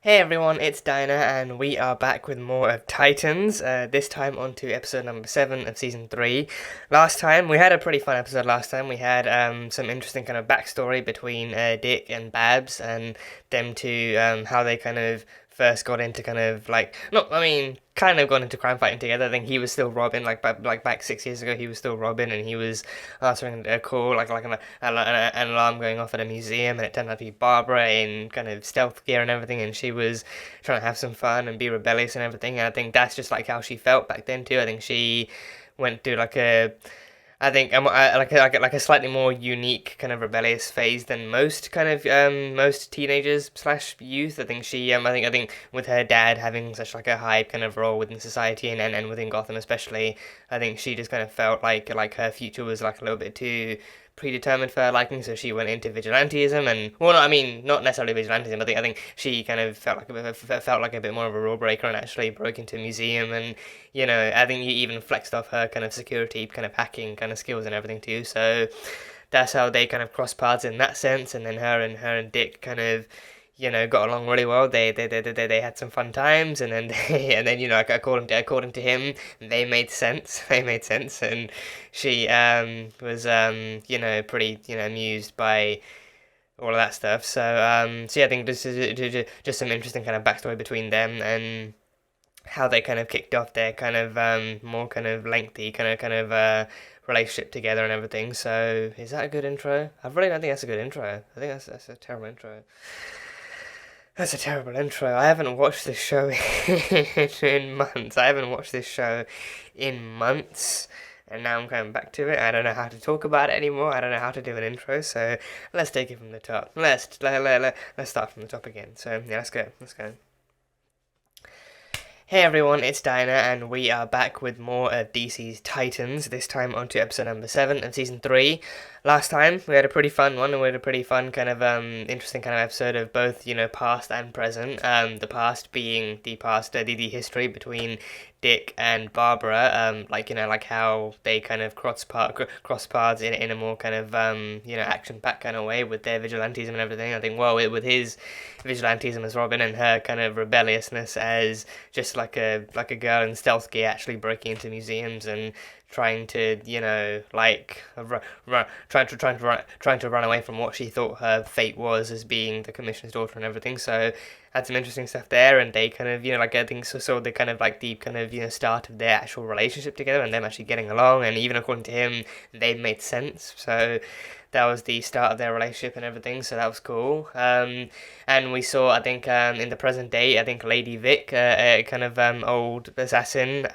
Hey everyone, it's Dinah, and we are back with more of Titans. This time on to episode number 7 of season 3. Last time, we had a pretty fun episode last time. We had some interesting kind of backstory between Dick and Babs, and them two, how they kind of first got into kind of like, not, I mean, kind of got into crime fighting together. I think he was still Robin, like back 6 years ago, he was still Robin, and he was answering a call, an alarm going off at a museum, and it turned out to be Barbara in kind of stealth gear and everything, and she was trying to have some fun and be rebellious and everything. And I think that's just like how she felt back then too. I think she went through like a I think like a slightly more unique kind of rebellious phase than most kind of most teenagers slash youth. I think with her dad having such like a high kind of role within society and within Gotham especially, I think she just kind of felt like her future was like a little bit too predetermined for her liking, so she went into vigilantism and well, no, I mean not necessarily vigilantism. I think she kind of felt like a bit more of a rule breaker and actually broke into a museum and I think he even flexed off her kind of security, kind of hacking kind of skills and everything too. So that's how they kind of cross paths in that sense. And then her and Dick kind of, got along really well. They had some fun times, and then like, according to him, they made sense. They made sense, and she was pretty amused by all of that stuff. So yeah, I think this is just some interesting kind of backstory between them and how they kind of kicked off their kind of more kind of lengthy kind of relationship together and everything. So is that a good intro? I really don't think that's a good intro. I think that's a terrible intro. That's a terrible intro. I haven't watched this show in months. I haven't watched this show in months. And now I'm coming back to it. I don't know how to talk about it anymore. I don't know how to do an intro. So let's take it from the top. Let's start from the top again. So yeah, let's go. Let's go. Hey everyone, it's Dinah, and we are back with more of DC's Titans, this time on to episode number 7 of season 3. Last time, we had a pretty fun one, and we had a pretty fun kind of, interesting kind of episode of both, past and present. The past being the past, the history between Dick and Barbara, like how they kind of cross paths in a more kind of, action-packed kind of way with their vigilantism and everything. I think, well, with his vigilantism as Robin and her kind of rebelliousness as just like a girl in stealth gear actually breaking into museums and trying to trying to run away from what she thought her fate was as being the commissioner's daughter and everything. So had some interesting stuff there, and they kind of I think so the kind of like the kind of start of their actual relationship together and them actually getting along, and even according to him they made sense. So that was the start of their relationship and everything, so that was cool. And we saw, I think, in the present day, I think Lady Vic, a kind of old assassin,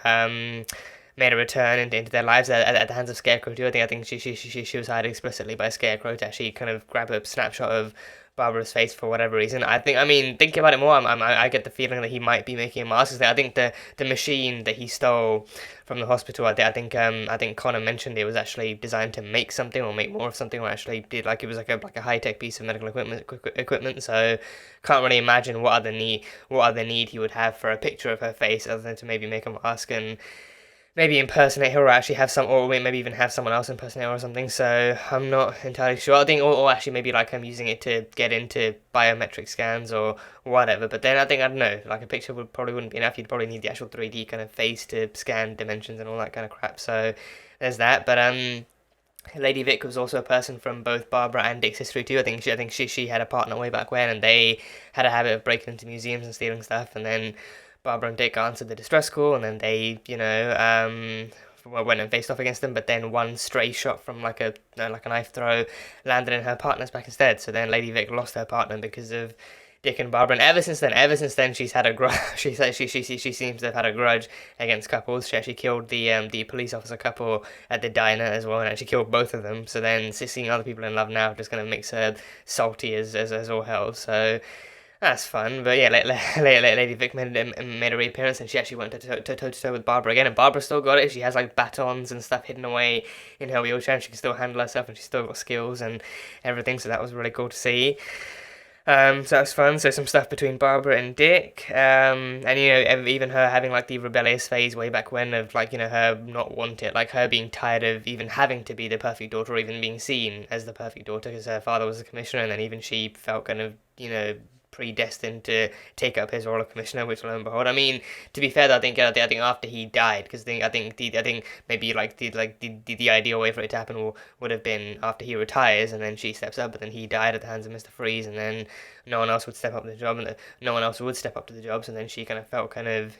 made a return into their lives at the hands of Scarecrow too. I think she was hired explicitly by Scarecrow to actually kind of grab a snapshot of Barbara's face for whatever reason. I mean, thinking about it more, I get the feeling that he might be making a mask. I think the machine that he stole from the hospital, I think Connor mentioned it was actually designed to make something or make more of something, or actually did like it was like a high tech piece of medical equipment. So can't really imagine what other need he would have for a picture of her face other than to maybe make a mask and maybe impersonate her, or actually have or maybe even have someone else impersonate her or something. So I'm not entirely sure. I think, or actually maybe like I'm using it to get into biometric scans or whatever. But then I don't know, like a picture probably wouldn't be enough. You'd probably need the actual 3D kind of face to scan dimensions and all that kind of crap. So there's that. But Lady Vic was also a person from both Barbara and Dick's history too. I think she had a partner way back when, and they had a habit of breaking into museums and stealing stuff, and then Barbara and Dick answered the distress call, and then they, went and faced off against them. But then one stray shot from like a knife throw landed in her partner's back instead. So then Lady Vic lost her partner because of Dick and Barbara. And ever since then, she's had a grudge. She seems to have had a grudge against couples. She actually killed the police officer couple at the diner as well, and actually killed both of them. So then seeing other people in love now just kind of makes her salty as all hell. So that's fun. But yeah, Lady Vic made a reappearance, and she actually went toe to toe with Barbara again, and Barbara still got it. She has like batons and stuff hidden away in her wheelchair, and she can still handle herself, and she's still got skills and everything. So that was really cool to see. So that was fun. So some stuff between Barbara and Dick, and even her having like the rebellious phase way back when of like her not wanting, like her being tired of even having to be the perfect daughter, or even being seen as the perfect daughter, because her father was a commissioner, and then even she felt kind of predestined to take up his role of commissioner, which lo and behold, I mean, to be fair, though, I think after he died, because I think maybe the ideal way for it to happen would have been after he retires and then she steps up, but then he died at the hands of Mr. Freeze, and then no one else would step up to the job, and no one else would step up to the jobs, and then she kind of felt kind of,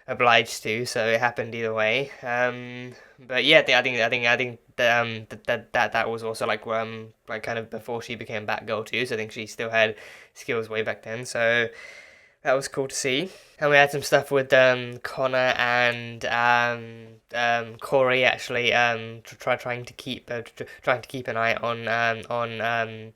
obliged to, so it happened either way. But yeah, I think that was also like kind of before she became Batgirl too. So I think she still had skills way back then. So that was cool to see. And we had some stuff with Connor and Kory actually trying to keep an eye on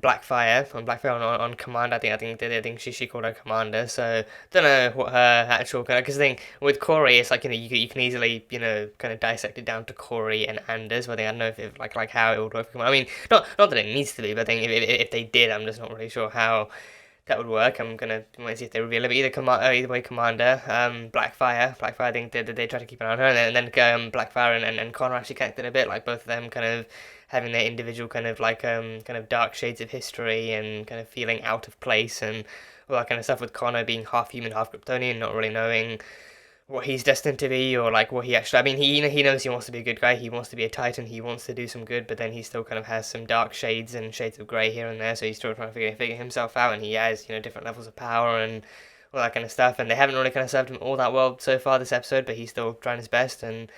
Blackfire, on Command. I think she called her Commander. So don't know what her actual, because I think with Kory it's like, you can easily kind of dissect it down to Kory and Anders. But I think I don't know if it, like how it would work. I mean, not that it needs to be, but I think if they did, I'm just not really sure how that would work. I'm gonna see if they reveal it. But either way, Commander, Blackfire. I think they try to keep an eye on her, and then Blackfire and Connor actually connected a bit. Like both of them kind of having their individual kind of dark shades of history and kind of feeling out of place and all that kind of stuff. With Connor being half human, half Kryptonian, not really knowing what he's destined to be, or like what he actually. I mean, he knows he wants to be a good guy. He wants to be a Titan. He wants to do some good, but then he still kind of has some dark shades and shades of grey here and there. So he's still trying to figure himself out, and he has different levels of power and all that kind of stuff. And they haven't really kind of served him all that well so far this episode, but he's still trying his best. And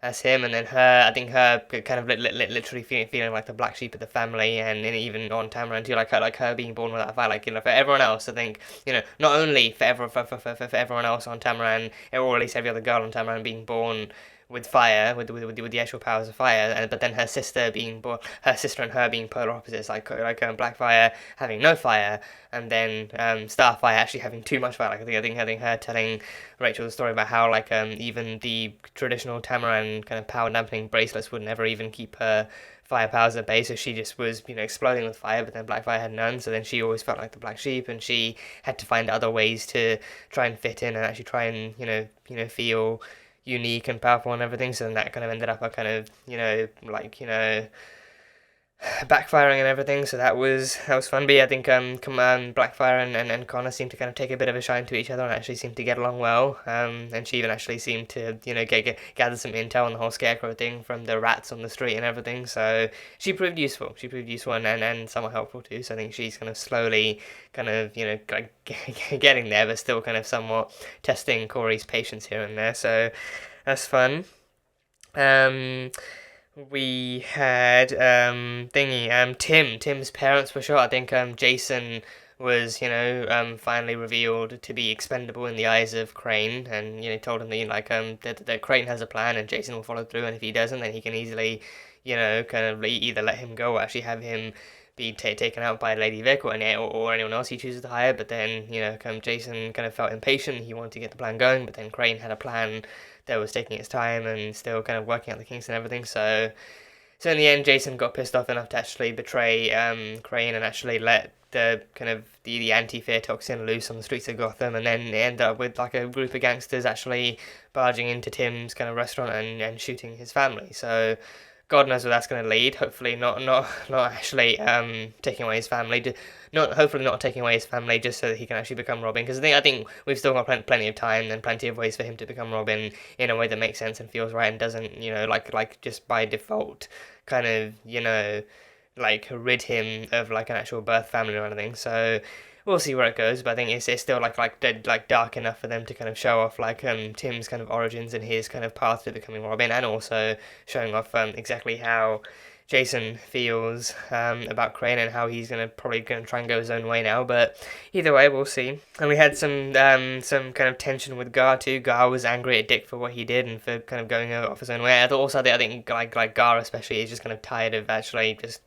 that's him. And then her, I think her kind of literally feeling like the black sheep of the family, and even on Tamaran too, like her being born without a fire. Like, for everyone else, I think, not only for everyone else on Tamaran, or at least every other girl on Tamaran being born with fire, with the actual powers of fire, but then her sister and her being polar opposites, like Blackfire having no fire, and then Starfire actually having too much fire. Like I think her telling Rachel the story about how even the traditional Tamaran kind of power dampening bracelets would never even keep her fire powers at bay, so she just was exploding with fire, but then Blackfire had none, so then she always felt like the black sheep, and she had to find other ways to try and fit in and actually try and feel unique and powerful and everything. So then that kind of ended up a kind of backfiring and everything. So that was fun. But yeah, I think Blackfire and Connor seemed to kind of take a bit of a shine to each other and actually seemed to get along well. And she even actually seemed to gather some intel on the whole Scarecrow thing from the rats on the street and everything. So she proved useful. And somewhat helpful too. So I think she's kind of slowly kind of getting there, but still kind of somewhat testing Kory's patience here and there. So that's fun. We had Tim's parents were shot. I think Jason was finally revealed to be expendable in the eyes of Crane, and told him that Crane has a plan and Jason will follow through, and if he doesn't, then he can easily kind of either let him go or actually have him be taken out by Lady Vic or anyone else he chooses to hire. But then Jason kind of felt impatient. He wanted to get the plan going, but then Crane had a plan that was taking its time and still kind of working out the kinks and everything. So in the end, Jason got pissed off enough to actually betray Crane and actually let the kind of the anti-fear toxin loose on the streets of Gotham, and then it ended up with like a group of gangsters actually barging into Tim's kind of restaurant and shooting his family. So God knows where that's going to lead. Hopefully not actually taking away his family. Hopefully not taking away his family just so that he can actually become Robin. Because I think we've still got plenty of time and plenty of ways for him to become Robin in a way that makes sense and feels right and doesn't like just by default kind of rid him of like an actual birth family or anything. So we'll see where it goes, but I think it's still like dark enough for them to kind of show off Tim's kind of origins and his kind of path to becoming Robin, and also showing off exactly how Jason feels about Crane and how he's probably gonna try and go his own way now. But either way, we'll see. And we had some kind of tension with Gar too. Gar was angry at Dick for what he did and for kind of going off his own way. I think Gar especially is just kind of tired of actually just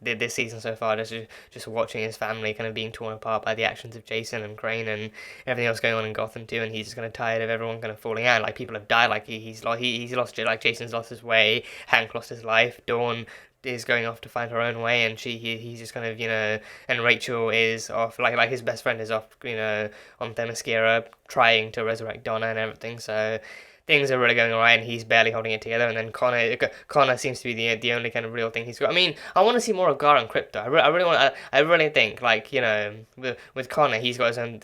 this season so far, just watching his family kind of being torn apart by the actions of Jason and Crane and everything else going on in Gotham too. And he's just kind of tired of everyone kind of falling out. Like people have died. Like he's lost it. Like Jason's lost his way. Hank lost his life. Dawn is going off to find her own way, and he's just kind of and Rachel is off, like his best friend is off on Themyscira trying to resurrect Donna and everything. So things are really going alright and he's barely holding it together, and then Connor seems to be the only kind of real thing he's got. I mean, I want to see more of Gar and Crypto. I really think, like, you know, with Connor, he's got his own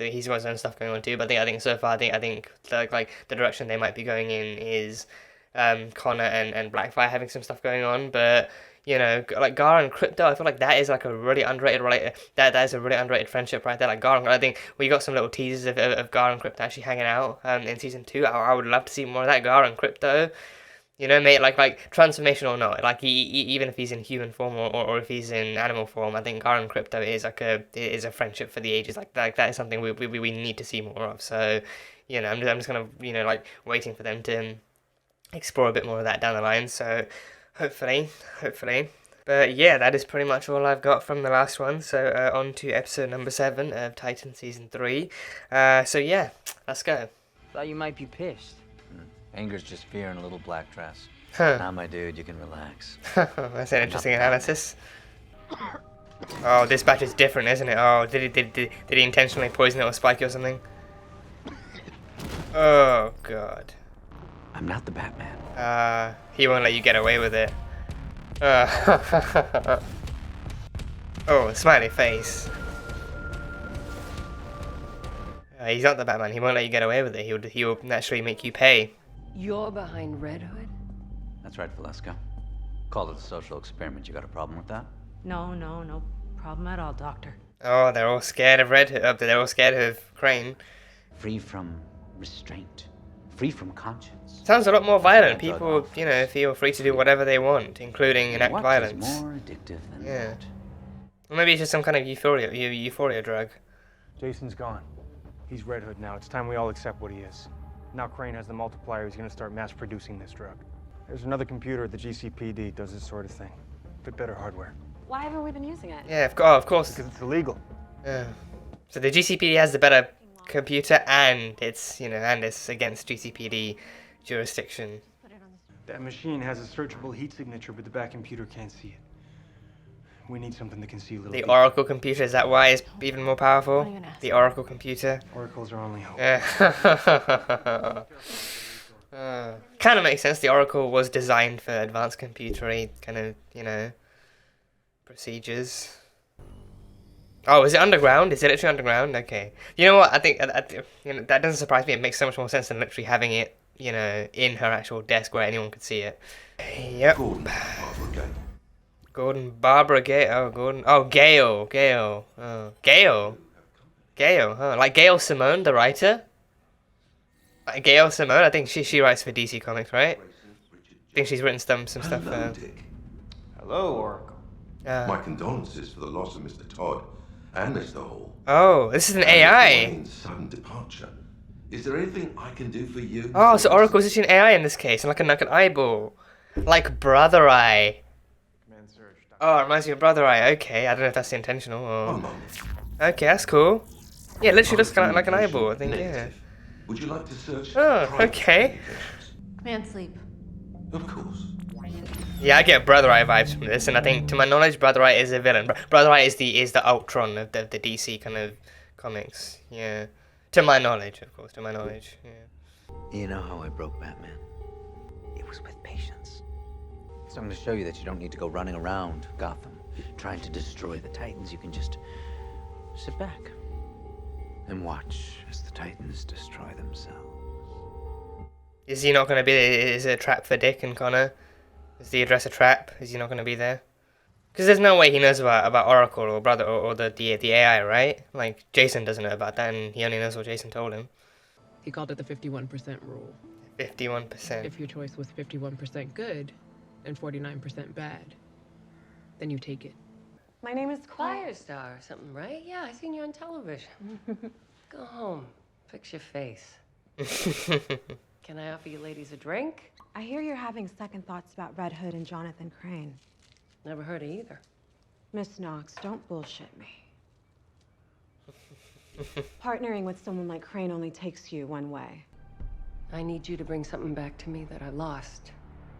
stuff going on too. But I think so far, I think like the direction they might be going in is Connor and Blackfire having some stuff going on, but. You know, like Gar and Crypto, I feel like that is like a really underrated that is a really underrated friendship right there. Like Gar and I think we got some little teasers of Gar and Crypto actually hanging out in season 2. I would love to see more of that. Gar and Crypto, you know, mate, like transformation or not, like even if he's in human form or if he's in animal form, I think Gar and Crypto is a friendship for the ages. Like that is something we need to see more of. So, you know, I'm just kind of, you know, like waiting for them to explore a bit more of that down the line. So. Hopefully. But yeah, that is pretty much all I've got from the last one. So on to episode number 7 of Titan Season 3. So yeah, let's go. Thought you might be pissed. Anger's just fear in a little black dress. Huh. Now, my dude, you can relax. That's an interesting analysis. Oh, this batch is different, isn't it? Oh, did he intentionally poison it or spike it or something? Oh, God. I'm not the Batman. He won't let you get away with it. Oh, smiley face. He's not the Batman. He won't let you get away with it. He'll naturally make you pay. You're behind Red Hood? That's right, Valeska. Called it a social experiment. You got a problem with that? No problem at all, Doctor. Oh, they're all scared of Red Hood. They're all scared of Crane. Free from restraint. Free from conscience. Sounds a lot more violent. People, you know, feel free to do whatever they want, including enact violence. What is more addictive than that? Or maybe it's just some kind of euphoria drug. Jason's gone. He's Red Hood now. It's time we all accept what he is. Now Crane has the multiplier. He's going to start mass producing this drug. There's another computer at the GCPD does this sort of thing. Bit better hardware. Why haven't we been using it? Yeah, of course. Because it's illegal. Yeah. So the GCPD has the better computer, and it's against GCPD jurisdiction. That machine has a searchable heat signature, but the back computer can't see it. We need something that can see a little. The Oracle computer, is that why it's even more powerful? The Oracle computer. Oracle's our only hope. Yeah. Kind of makes sense. The Oracle was designed for advanced computery kind of, you know, procedures. Oh, is it underground? Is it literally underground? Okay. You know what? I think you know, that doesn't surprise me. It makes so much more sense than literally having it, you know, in her actual desk where anyone could see it. Yep. Barbara Gale. Oh, Gordon. Oh, Gale. Oh, Gale. Huh? Like Gail Simone, the writer. Like Gail Simone. I think she writes for DC Comics, right? I think she's written some stuff. Hello, Dick. Hello, Oracle. My condolences for the loss of Mr. Todd and Mr. Hall. Oh, this is an AI. Crane's sudden departure. Is there anything I can do for you? Oh, so Oracle's actually an AI in this case, and like an eyeball, like Brother Eye. Oh, it reminds me of Brother Eye. Okay, I don't know if that's intentional or. One moment. Okay, that's cool. Yeah, it literally looks kind of like an eyeball. I think. Yeah. Would you like to search? Oh, private okay. communications? Command sleep. Of course. Yeah, I get Brother Eye vibes from this, and I think, to my knowledge, Brother Eye is a villain. Brother Eye is the Ultron of the DC kind of comics. Yeah. To my knowledge, of course. To my knowledge. Yeah. You know how I broke Batman? It was with patience. So I'm going to show you that you don't need to go running around Gotham trying to destroy the Titans. You can just sit back and watch as the Titans destroy themselves. Is he not going to be there? Is it a trap for Dick and Connor? Is the address a trap? Is he not going to be there? Because there's no way he knows about Oracle or Brother or the AI, right? Like, Jason doesn't know about that, and he only knows what Jason told him. He called it the 51% rule. 51%. If your choice was 51% good and 49% bad, then you take it. My name is Kory. Firestar or something, right? Yeah, I seen you on television. Go home. Fix your face. Can I offer you ladies a drink? I hear you're having second thoughts about Red Hood and Jonathan Crane. Never heard of either. Miss Knox, don't bullshit me. Partnering with someone like Crane only takes you one way. I need you to bring something back to me that I lost.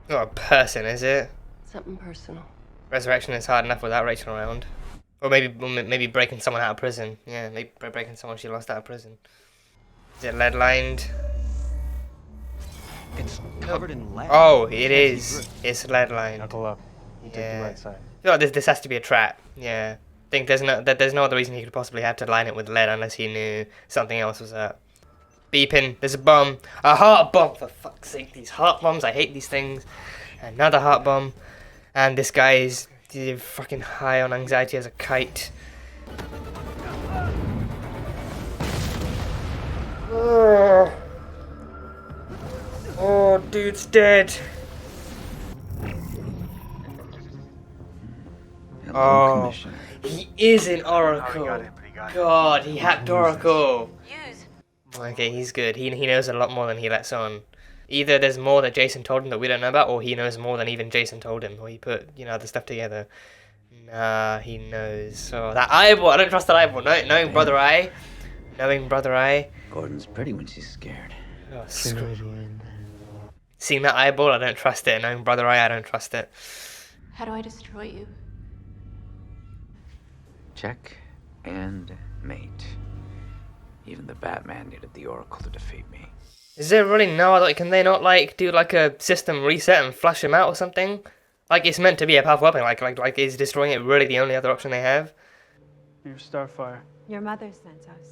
Not a person, is it? Something personal. Resurrection is hard enough without Rachel around. Or maybe breaking someone out of prison. Yeah, maybe breaking someone she lost out of prison. Is it lead-lined? It's covered in lead. Oh, it is. It's lead line. Knuckle up. You take the right side. I feel like this has to be a trap. Yeah. I think there's no other reason he could possibly have to line it with lead unless he knew something else was up. Beeping. There's a bomb. A heart bomb. For fuck's sake, these heart bombs. I hate these things. Another heart bomb. And this guy is fucking high on anxiety as a kite. Oh, dude's dead. Oh, he is an Oracle. God, he hacked Oracle. Okay, he's good. He knows a lot more than he lets on. Either there's more that Jason told him that we don't know about, or he knows more than even Jason told him, or he put, other stuff together. Nah, he knows. So that eyeball, I don't trust that eyeball. Knowing Brother Eye. Gordon's pretty when she's scared. Oh, seeing that eyeball, I don't trust it. Knowing Brother Eye, I don't trust it. How do I destroy you? Check and mate. Even the Batman needed the Oracle to defeat me. Is there really no other? Can they not do a system reset and flush him out or something? Like it's meant to be a powerful weapon. Like is destroying it really the only other option they have? You're Starfire. Your mother sent us.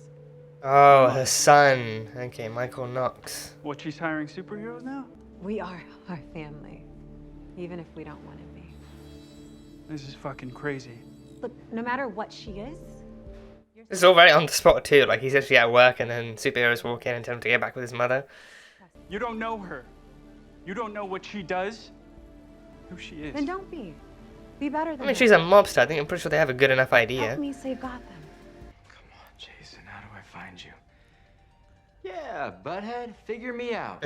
Oh, her son. Okay, Michael Knox. What, she's hiring superheroes now? We are our family, even if we don't want to be. This is fucking crazy. Look, no matter what she is, It's all very on the spot too. Like he's actually at work, and then superheroes walk in and tell him to get back with his mother. You don't know her. You don't know what she does. Who she is. then don't be. Be better than I mean, she's a mobster. I'm pretty sure they have a good enough idea. Help me save Gotham. Come on, Jason. How do I find you? Yeah, butthead. Figure me out.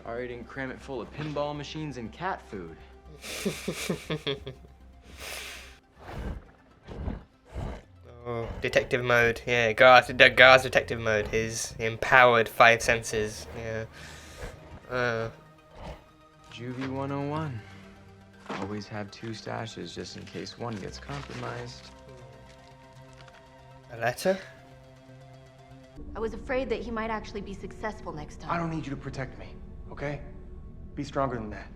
Sorry I didn't cram it full of pinball machines and cat food. Oh, detective mode. Yeah, Gar's detective mode. His empowered 5 senses. Yeah. Juvie 101. Always have 2 stashes just in case one gets compromised. A letter? I was afraid that he might actually be successful next time. I don't need you to protect me, okay? Be stronger than that.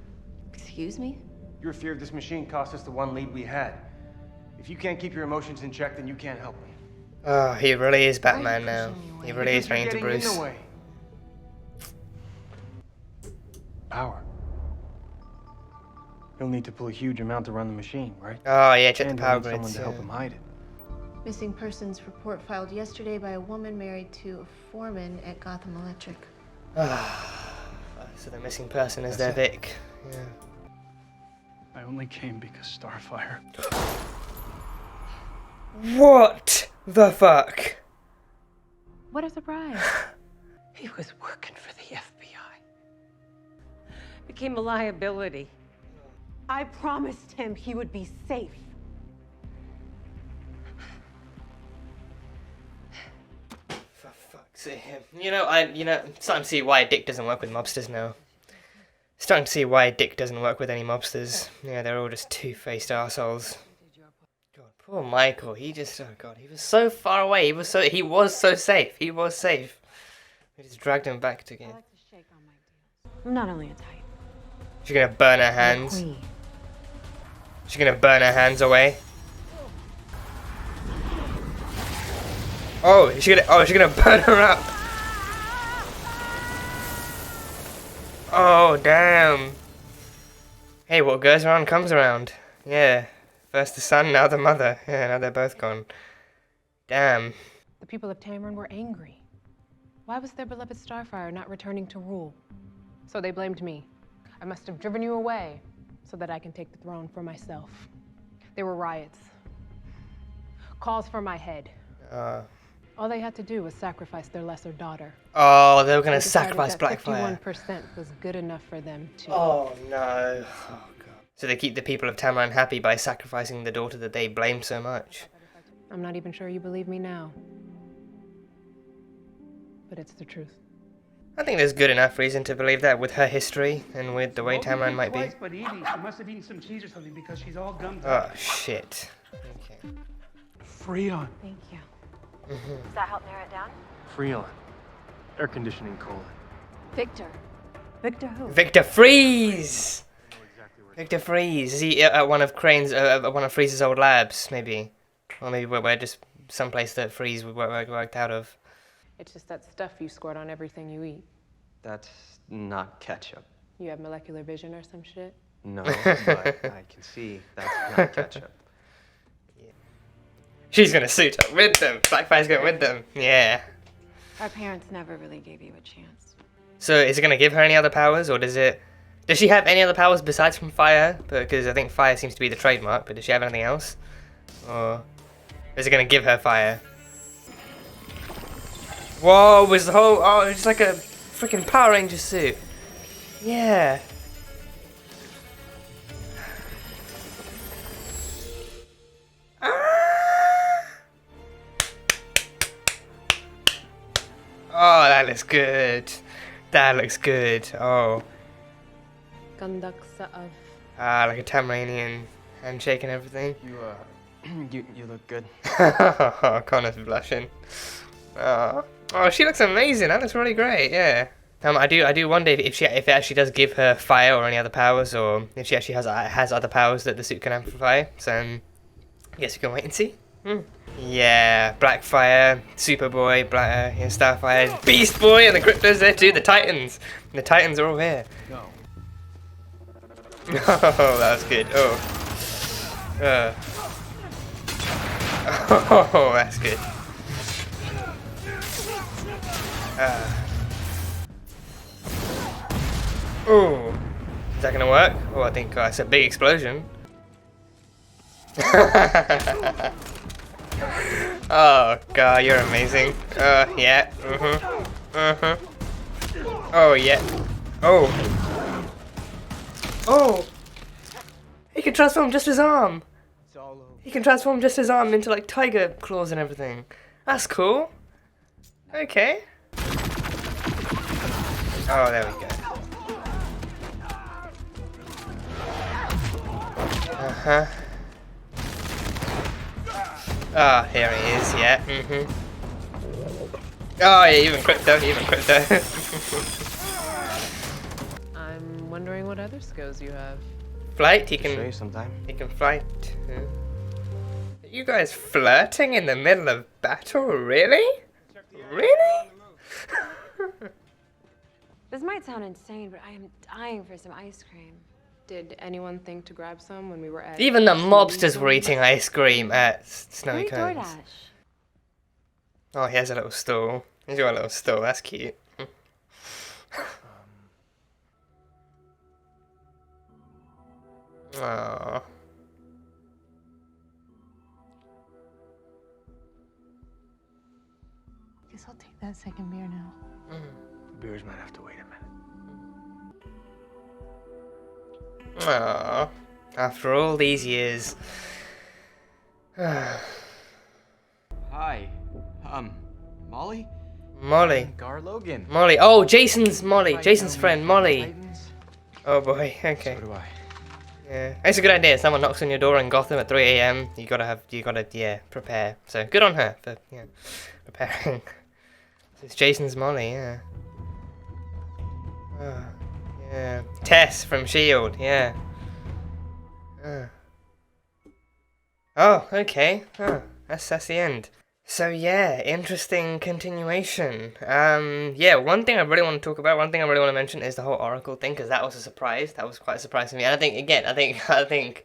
Excuse me? Your fear of this machine cost us the one lead we had. If you can't keep your emotions in check, then you can't help me. Oh, he really is Batman now. He really is turning into You're getting Bruce. in the way. Power. He'll need to pull a huge amount to run the machine, right? Oh yeah, check And the he'll power need someone grids. to help him hide it. Missing persons report filed yesterday by a woman married to a foreman at Gotham Electric. So the missing person is their That's Vic. Yeah. I only came because Starfire. What the fuck? What a surprise. He was working for the FBI. Became a liability. I promised him he would be safe. For fuck's sake. I'm starting to see why Dick doesn't work with mobsters now. Starting to see why Dick doesn't work with any mobsters. Yeah, they're all just two-faced arseholes. God, poor Michael. He just, oh god, he was so far away. He was so safe. He was safe. We just dragged him back I again. like to shake on my deals. I'm not only a type. She's gonna burn her I'm a hands. queen. She's gonna burn her hands away. Oh, she's gonna burn her up. Oh, damn. Hey, what goes around comes around. Yeah. First the son, now the mother. Yeah, now they're both gone. Damn. The people of Tamron were angry. Why was their beloved Starfire not returning to rule? So they blamed me. I must have driven you away so that I can take the throne for myself. There were riots. Calls for my head. All they had to do was sacrifice their lesser daughter. Oh, they were gonna They decided sacrifice that Blackfire. 51% was good enough for them too. Oh, no. Oh, God. So they keep the people of Tamron happy by sacrificing the daughter that they blamed so much. I'm not even sure you believe me now. But it's the truth. I think there's good enough reason to believe that with her history and with the way Tamron might be. But Evie, she must have eaten some cheese or something because she's all gummed Oh, up. shit. Okay. Freon. Thank you. Mm-hmm. Does that help narrow it down? Freon. Air conditioning colon. Victor, Victor who? Victor Freeze! Victor Freeze. Is he at one of Freeze's old labs, maybe? Or maybe we're just someplace that Freeze worked out of. It's just that stuff you squirt on everything you eat. That's not ketchup. You have molecular vision or some shit? No, but I can see that's not ketchup. She's gonna suit up with them. Blackfire's going with them. Yeah. Our parents never really gave you a chance. So is it gonna give her any other powers, or does she have any other powers besides from fire? Because I think fire seems to be the trademark, but does she have anything else? Or is it gonna give her fire? Whoa, was the whole... Oh, it's like a freaking Power Ranger suit. Yeah. Oh, that looks good. That looks good. Oh. Gandaksa of. Ah, like a Tamaranian handshake and everything. You look good. Connor's blushing. Oh, she looks amazing. That looks really great. Yeah. I do wonder if it actually does give her fire or any other powers, or if she actually has other powers that the suit can amplify. So I guess we can wait and see. Yeah, Blackfire, Superboy, Starfire, Beast Boy, and the Crypto's there too. The Titans. The Titans are all here. No. Oh, that was good. Oh, that's good. Oh, is that gonna work? Oh, I think it's a big explosion. Oh god, you're amazing. Yeah. Oh yeah. Oh. Oh. He can transform just his arm. He can transform just his arm into like tiger claws and everything. That's cool. Okay. Oh, there we go. Uh-huh. Ah, here he is, yeah. Oh, yeah, even Crypto. I'm wondering what other skills you have. Flight, he Show you can sometime. flight. Are you guys flirting in the middle of battle? Really? Really? This might sound insane, but I am dying for some ice cream. Did anyone think to grab some when we were at... Even the mobsters were eating ice cream at Snowy Great Cones. DoorDash. Oh, he has a little stall. He's got a little stall. That's cute. Aww. Guess I'll take that second beer now. The beers might have to wait a minute. Aww. After all these years. Hi. Molly? Molly. Gar Logan. Molly. Oh, Jason's Molly. Right, Jason's now friend, we Molly. Titans? Oh boy, okay. So do I. Yeah. It's a good idea. Someone knocks on your door in Gotham at 3 AM. You gotta, prepare. So good on her for, preparing. It's Jason's Molly, yeah. Oh, yeah. Tess from S.H.I.E.L.D., yeah. Oh, okay. Oh, that's the end. So yeah, interesting continuation. Yeah, one thing I really want to talk about, one thing I really want to mention is the whole Oracle thing, because that was a surprise. That was quite a surprise to me. And I think, again, I think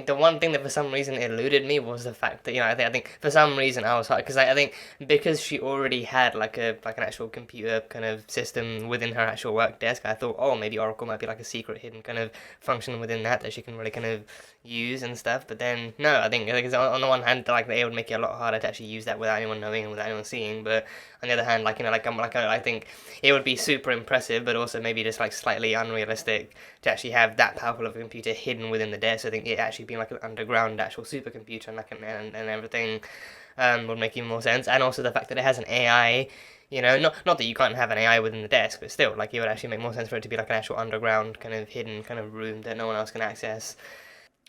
the one thing that for some reason eluded me was the fact that, I think for some reason I was hard, because I think because she already had like an actual computer kind of system within her actual work desk, I thought, oh, maybe Oracle might be like a secret hidden kind of function within that she can really kind of use and stuff. But then no, I think on the one hand, like, it would make it a lot harder to actually use that without anyone knowing and without anyone seeing. But on the other hand, I think it would be super impressive, but also maybe just like slightly unrealistic to actually have that powerful of a computer hidden within the desk. So I think it actually being like an underground actual supercomputer and everything would make even more sense. And also the fact that it has an AI. Not that you can't have an AI within the desk, but still, like, it would actually make more sense for it to be like an actual underground kind of hidden kind of room that no one else can access.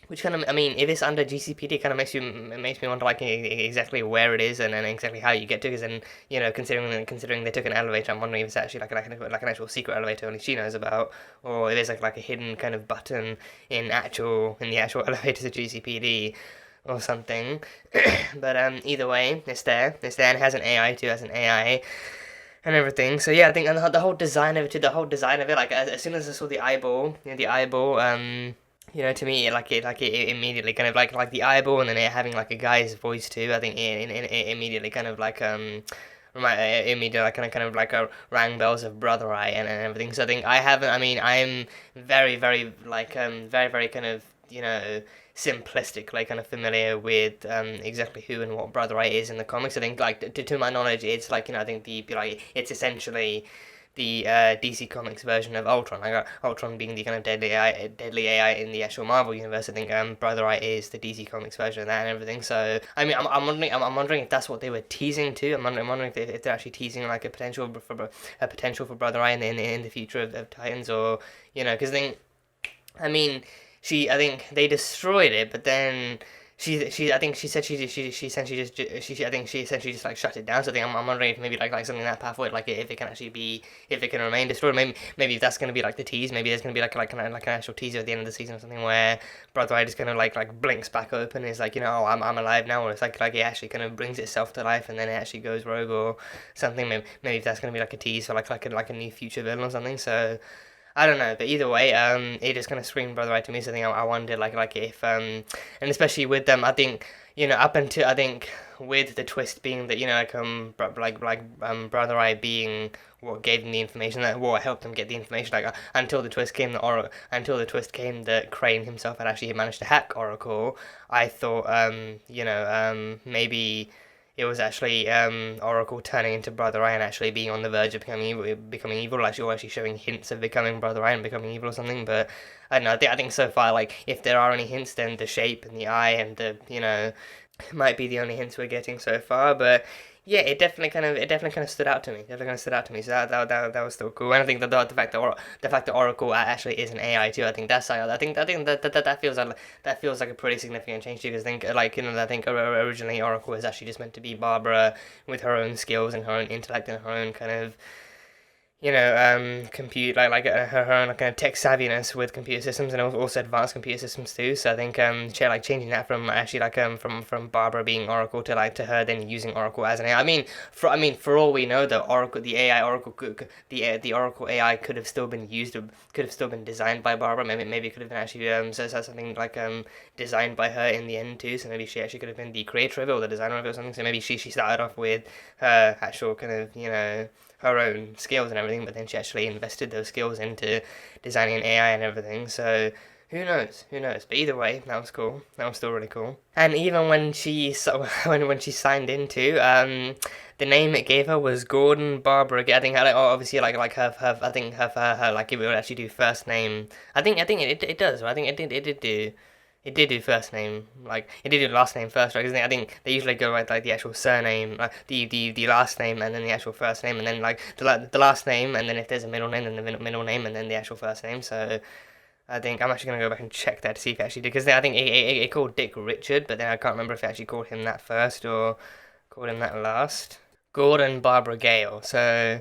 Which kind of, I mean, if it's under GCPD, kind of makes me wonder like exactly where it is and then exactly how you get to. Because then, you know, considering they took an elevator, I'm wondering if it's actually like an actual secret elevator only she knows about, or if there's like a hidden kind of button in the actual elevators of GCPD or something. But either way, it's there and it has an AI too, has an AI and everything. So yeah, I think and the whole design of it too, like as soon as I saw the eyeball, you know, to me, it immediately kind of like the eyeball, and then it having like a guy's voice too. I think it immediately kind of like immediately like kind of like rang bells of Brother Eye and everything. So I think I'm very like very kind of, you know, simplistically kind of familiar with exactly who and what Brother Eye is in the comics. I think like to my knowledge, it's like, you know, I think it's essentially the DC Comics version of Ultron. Like Ultron being the kind of deadly AI in the actual Marvel universe. I think Brother Eye is the DC Comics version of that and everything. So I mean, I'm wondering if that's what they were teasing to. I'm wondering if they're actually teasing like a potential for Brother Eye in the future of Titans, or, you know, because I mean, I think they destroyed it, but then she essentially just like shut it down. So I think I'm wondering if maybe like something that powerful, like if it can remain destroyed. Maybe if that's gonna be like the tease. Maybe there's gonna be like an actual teaser at the end of the season or something where Brother Eye just kind of like blinks back open and is like, you know, oh, I'm alive now, or it's like it actually kind of brings itself to life and then it actually goes rogue or something. Maybe if that's gonna be like a tease for like a new future villain or something. So I don't know, but either way, it just kind of screamed Brother Eye to me. So I think I wondered like if and especially with them, I think, you know, up until I think with the twist being that, you know, Brother Eye being what gave them the information, that what helped them get the information, like until the twist came that Crane himself had actually managed to hack Oracle. I thought maybe it was actually Oracle turning into Brother Eye and actually being on the verge of becoming evil, or actually showing hints of becoming Brother Eye and becoming evil or something. But I don't know. I think so far, like, if there are any hints, then the shape and the eye and the, you know, might be the only hints we're getting so far. But yeah, it definitely kind of stood out to me. So that was still cool. And I think the fact that Oracle actually is an AI too. I think that feels like a pretty significant change too. Because I think, like, you know, I think originally Oracle was actually just meant to be Barbara with her own skills and her own intellect and her own kind of, you know, compute her own kind of tech savviness with computer systems and also advanced computer systems too. So I think changing that from actually from Barbara being Oracle to her then using Oracle as an AI. I mean for all we know, the Oracle AI could have still been designed by Barbara. Maybe it could have been actually something like designed by her in the end too. So maybe she actually could have been the creator of it or the designer of it or something. So maybe she started off with her actual kind of, you know, her own skills and everything, but then she actually invested those skills into designing an AI and everything. So who knows? But either way, that was cool. That was still really cool. And even when she signed into the name it gave her was Gordon Barbara. I think obviously her like it would actually do first name. I think it does. I think it did do. It did do first name, like it did do last name first, right? Because I think they usually go with like the actual surname, like the last name, and then the actual first name, and then like the last name, and then if there's a middle name, then the middle name, and then the actual first name. So I think I'm actually gonna go back and check that to see if it actually did, because I think it called Dick Richard, but then I can't remember if it actually called him that first or called him that last. Gordon Barbara Gale. So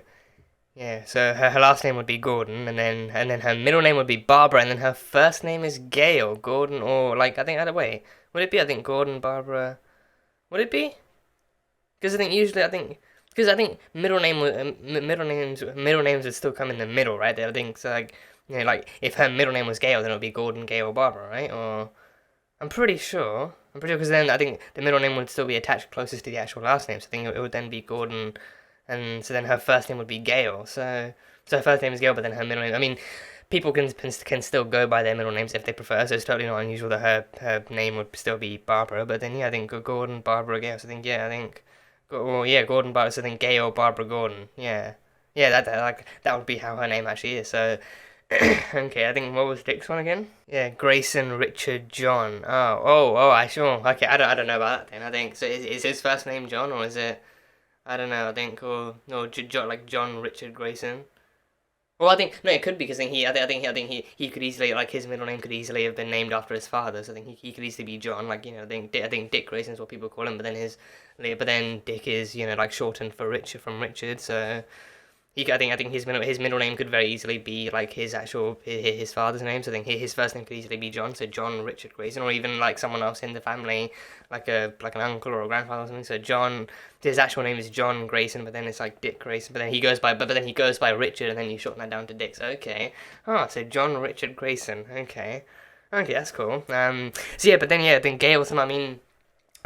yeah, so her last name would be Gordon, and then her middle name would be Barbara, and then her first name is Gale, Gordon, or like I think either way. Would it be? I think Gordon Barbara. Would it be? Because I think middle names would still come in the middle, right? I think so. Like, you know, like if her middle name was Gale, then it would be Gordon Gale Barbara, right? Or I'm pretty sure because then I think the middle name would still be attached closest to the actual last name. So I think it would then be Gordon. And so then her first name would be Gale. So her first name is Gale, but then her middle name. I mean, people can still go by their middle names if they prefer. So it's totally not unusual that her name would still be Barbara. But then I think Gordon, Barbara, Gale. So I think Gordon, Barbara. So then Gale, Barbara, Gordon. Yeah. That would be how her name actually is. So okay, I think what was Dick's one again? Yeah, Grayson Richard John. I sure. Okay, I don't know about that then. I think so. Is his first name John, or is it? I don't know, I think, or John Richard Grayson. Well, I think no, it could be because I think he could easily like his middle name could easily have been named after his father. So I think he could easily be John. Like I think Dick Grayson is what people call him, but then Dick is like shortened for Richard from Richard. So I think his middle name could very easily be like his actual his father's name. So I think his first name could easily be John. So John Richard Grayson, or even like someone else in the family, like an uncle or a grandfather or something. So John, his actual name is John Grayson, but then it's like Dick Grayson. But then he goes by Richard, and then you shorten that down to Dick. So okay, so John Richard Grayson. Okay, that's cool. So yeah, but then I think Gale. I mean,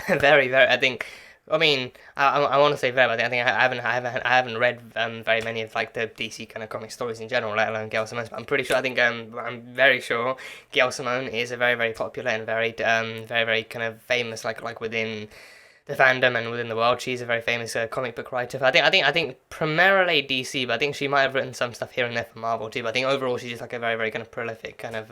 very. I think. I mean, I want to say very, but I think I haven't read very many of like the DC kind of comic stories in general, let alone Gail Simone. But I'm pretty sure. I'm very sure Gail Simone is a very popular and very kind of famous like within the fandom and within the world. She's a very famous comic book writer. I think primarily DC, but I think she might have written some stuff here and there for Marvel too. But I think overall she's just like a very kind of prolific kind of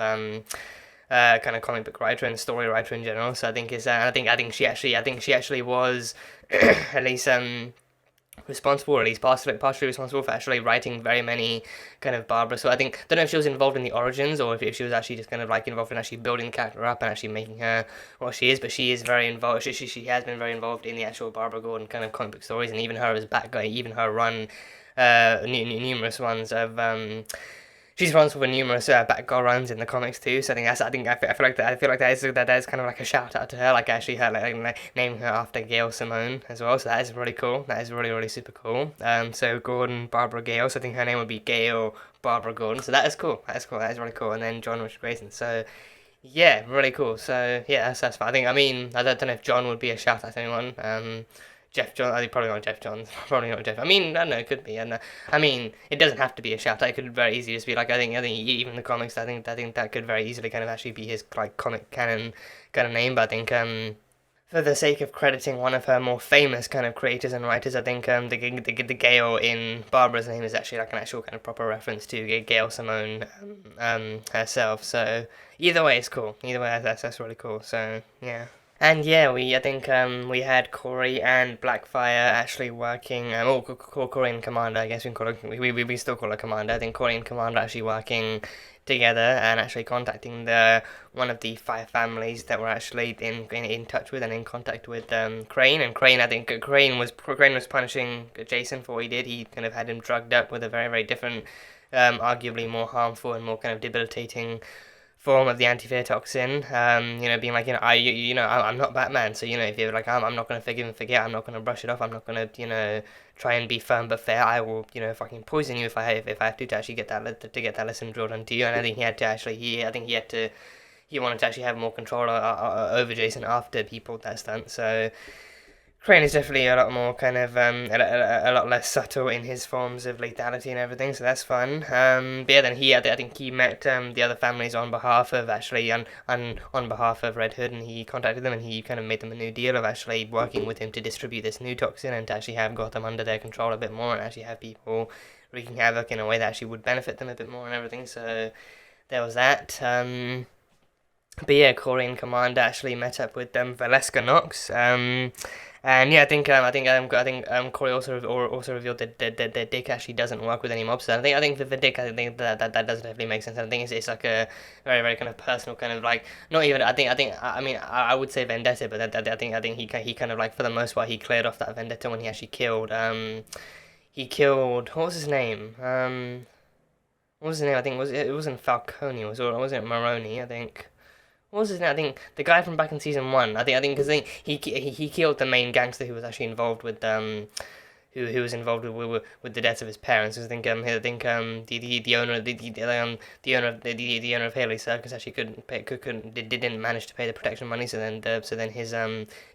comic book writer and story writer in general. So I think I think she actually was at least responsible, or at least partially responsible for actually writing very many kind of Barbara. So I don't know if she was involved in the origins or if she was actually just kind of like involved in actually building the character up and actually making her what she is. But she is very involved. She has been very involved in the actual Barbara Gordon kind of comic book stories, and even her as Batgirl, even her run, numerous ones of she's responsible for numerous Batgirl runs in the comics too. So I feel like that is kind of like a shout out to her, like actually her like naming her after Gail Simone as well. So that is really cool. That is really super cool. So Gordon Barbara Gale. So I think her name would be Gail Barbara Gordon. So that is cool. That is really cool. And then John Richard Grayson. So yeah, really cool. So yeah, that's fine. I don't know if John would be a shout out to anyone. Jeff Johns, I think probably not Jeff Johns, probably not Jeff. I mean, I don't know, it could be. And I mean, it doesn't have to be a shout out. It could very easily just be like I think even the comics. I think that could very easily kind of actually be his like comic canon kind of name. But I think for the sake of crediting one of her more famous kind of creators and writers, I think the Gale in Barbara's name is actually like an actual kind of proper reference to Gail Simone herself. So either way, it's cool. Either way, that's really cool. So yeah. And yeah, we had Kory and Blackfire actually working. Kory and Kommandr, I guess we can call it. We still call it Kommandr. I think Kory and Kommandr actually working together and actually contacting one of the 5 families that were actually in touch with and in contact with Crane. And Crane, I think Crane was punishing Jason for what he did. He kind of had him drugged up with a very different, arguably more harmful and more kind of debilitating form of the anti-fear toxin, being like, I'm not Batman, so, if you're like, I'm not going to forgive and forget, I'm not going to brush it off, I'm not going to, try and be firm but fair, I will, fucking poison you if I have to actually get that lesson drilled into you. And I think he wanted to actually have more control over Jason after he pulled that stunt. So Crane is definitely a lot more kind of a lot less subtle in his forms of lethality and everything, so that's fun. But yeah, then I think he met the other families on behalf of actually on behalf of Red Hood, and he contacted them and he kind of made them a new deal of actually working with him to distribute this new toxin and to actually have Gotham under their control a bit more and actually have people wreaking havoc in a way that actually would benefit them a bit more and everything. So there was that. But yeah, Kory and Kommandr actually met up with Valeska Knox. And yeah, I think Kory also revealed that Dick actually doesn't work with any mobsters. I think for Dick, I think that does definitely make sense. I think it's like a very kind of personal kind of like not even I would say vendetta, but I think he kind of like for the most part he cleared off that vendetta when he actually killed what was his name? What was his name? I think it wasn't Falcone, was it Maroni? I think. What was his name? I think the guy from back in season 1. I think because he killed the main gangster who was actually involved with who was involved with the deaths of his parents. I think the owner of Haley Circus actually didn't manage to pay the protection money. So then his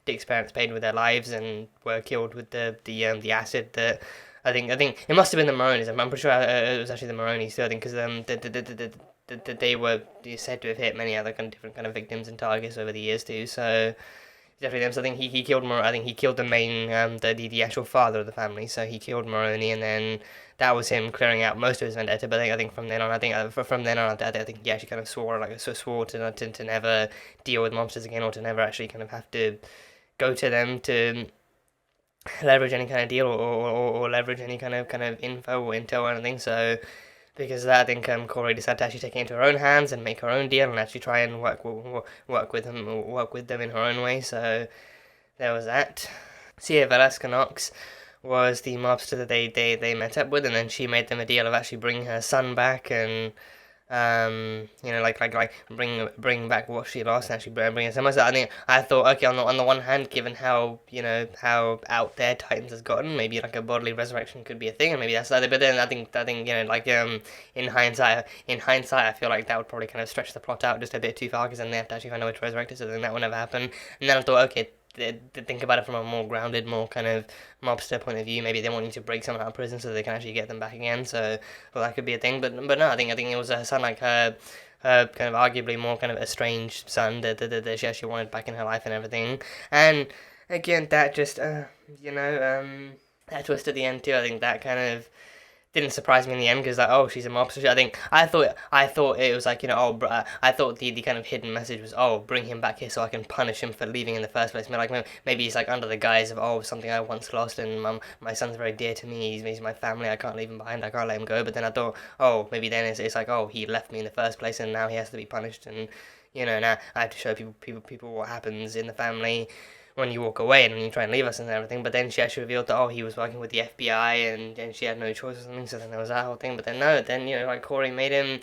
Dick's parents paid with their lives and were killed with the acid that. I think it must have been the Maronis. I'm pretty sure it was actually the Maronis. So I think because that they were said to have hit many other different kind of victims and targets over the years too. So definitely them. So I think he killed I think he killed the main the actual father of the family. So he killed Maroni, and then that was him clearing out most of his vendetta. But I think from then on, I think he actually kind of swore to never deal with mobsters again, or to never actually kind of have to go to them to leverage any kind of deal or leverage any kind of info or intel or anything. So because of that, I think Kory decided to actually take it into her own hands and make her own deal and actually try and work with them in her own way. So there was that. So yeah, Valeska Knox was the mobster that they met up with, and then she made them a deal of actually bringing her son back and bring back what she lost and actually bring her son back. So I thought, okay, on the one hand, given how how out there Titans has gotten, maybe like a bodily resurrection could be a thing, and maybe that's other. But then I think in hindsight, I feel like that would probably kind of stretch the plot out just a bit too far, because then they have to actually find a way to resurrect it, so then that would never happen. And then I thought, okay, think about it from a more grounded, more kind of mobster point of view. Maybe they want you to break someone out of prison so they can actually get them back again. So, well, that could be a thing. But no, I think it was her son, like her kind of arguably more kind of estranged son that she actually wanted back in her life and everything. And again, that just that twist at the end too. I think that kind of didn't surprise me in the end, because she's a mobster. I thought it was like, I thought the kind of hidden message was, bring him back here so I can punish him for leaving in the first place. Maybe he's like under the guise of something I once lost, and my son's very dear to me. He's my family. I can't leave him behind. I can't let him go. But then I thought, maybe then it's like, he left me in the first place, and now he has to be punished, and now I have to show people what happens in the family when you walk away and when you try and leave us and everything. But then she actually revealed that he was working with the FBI and she had no choice or something. So then there was that whole thing. But then no, then Kory made him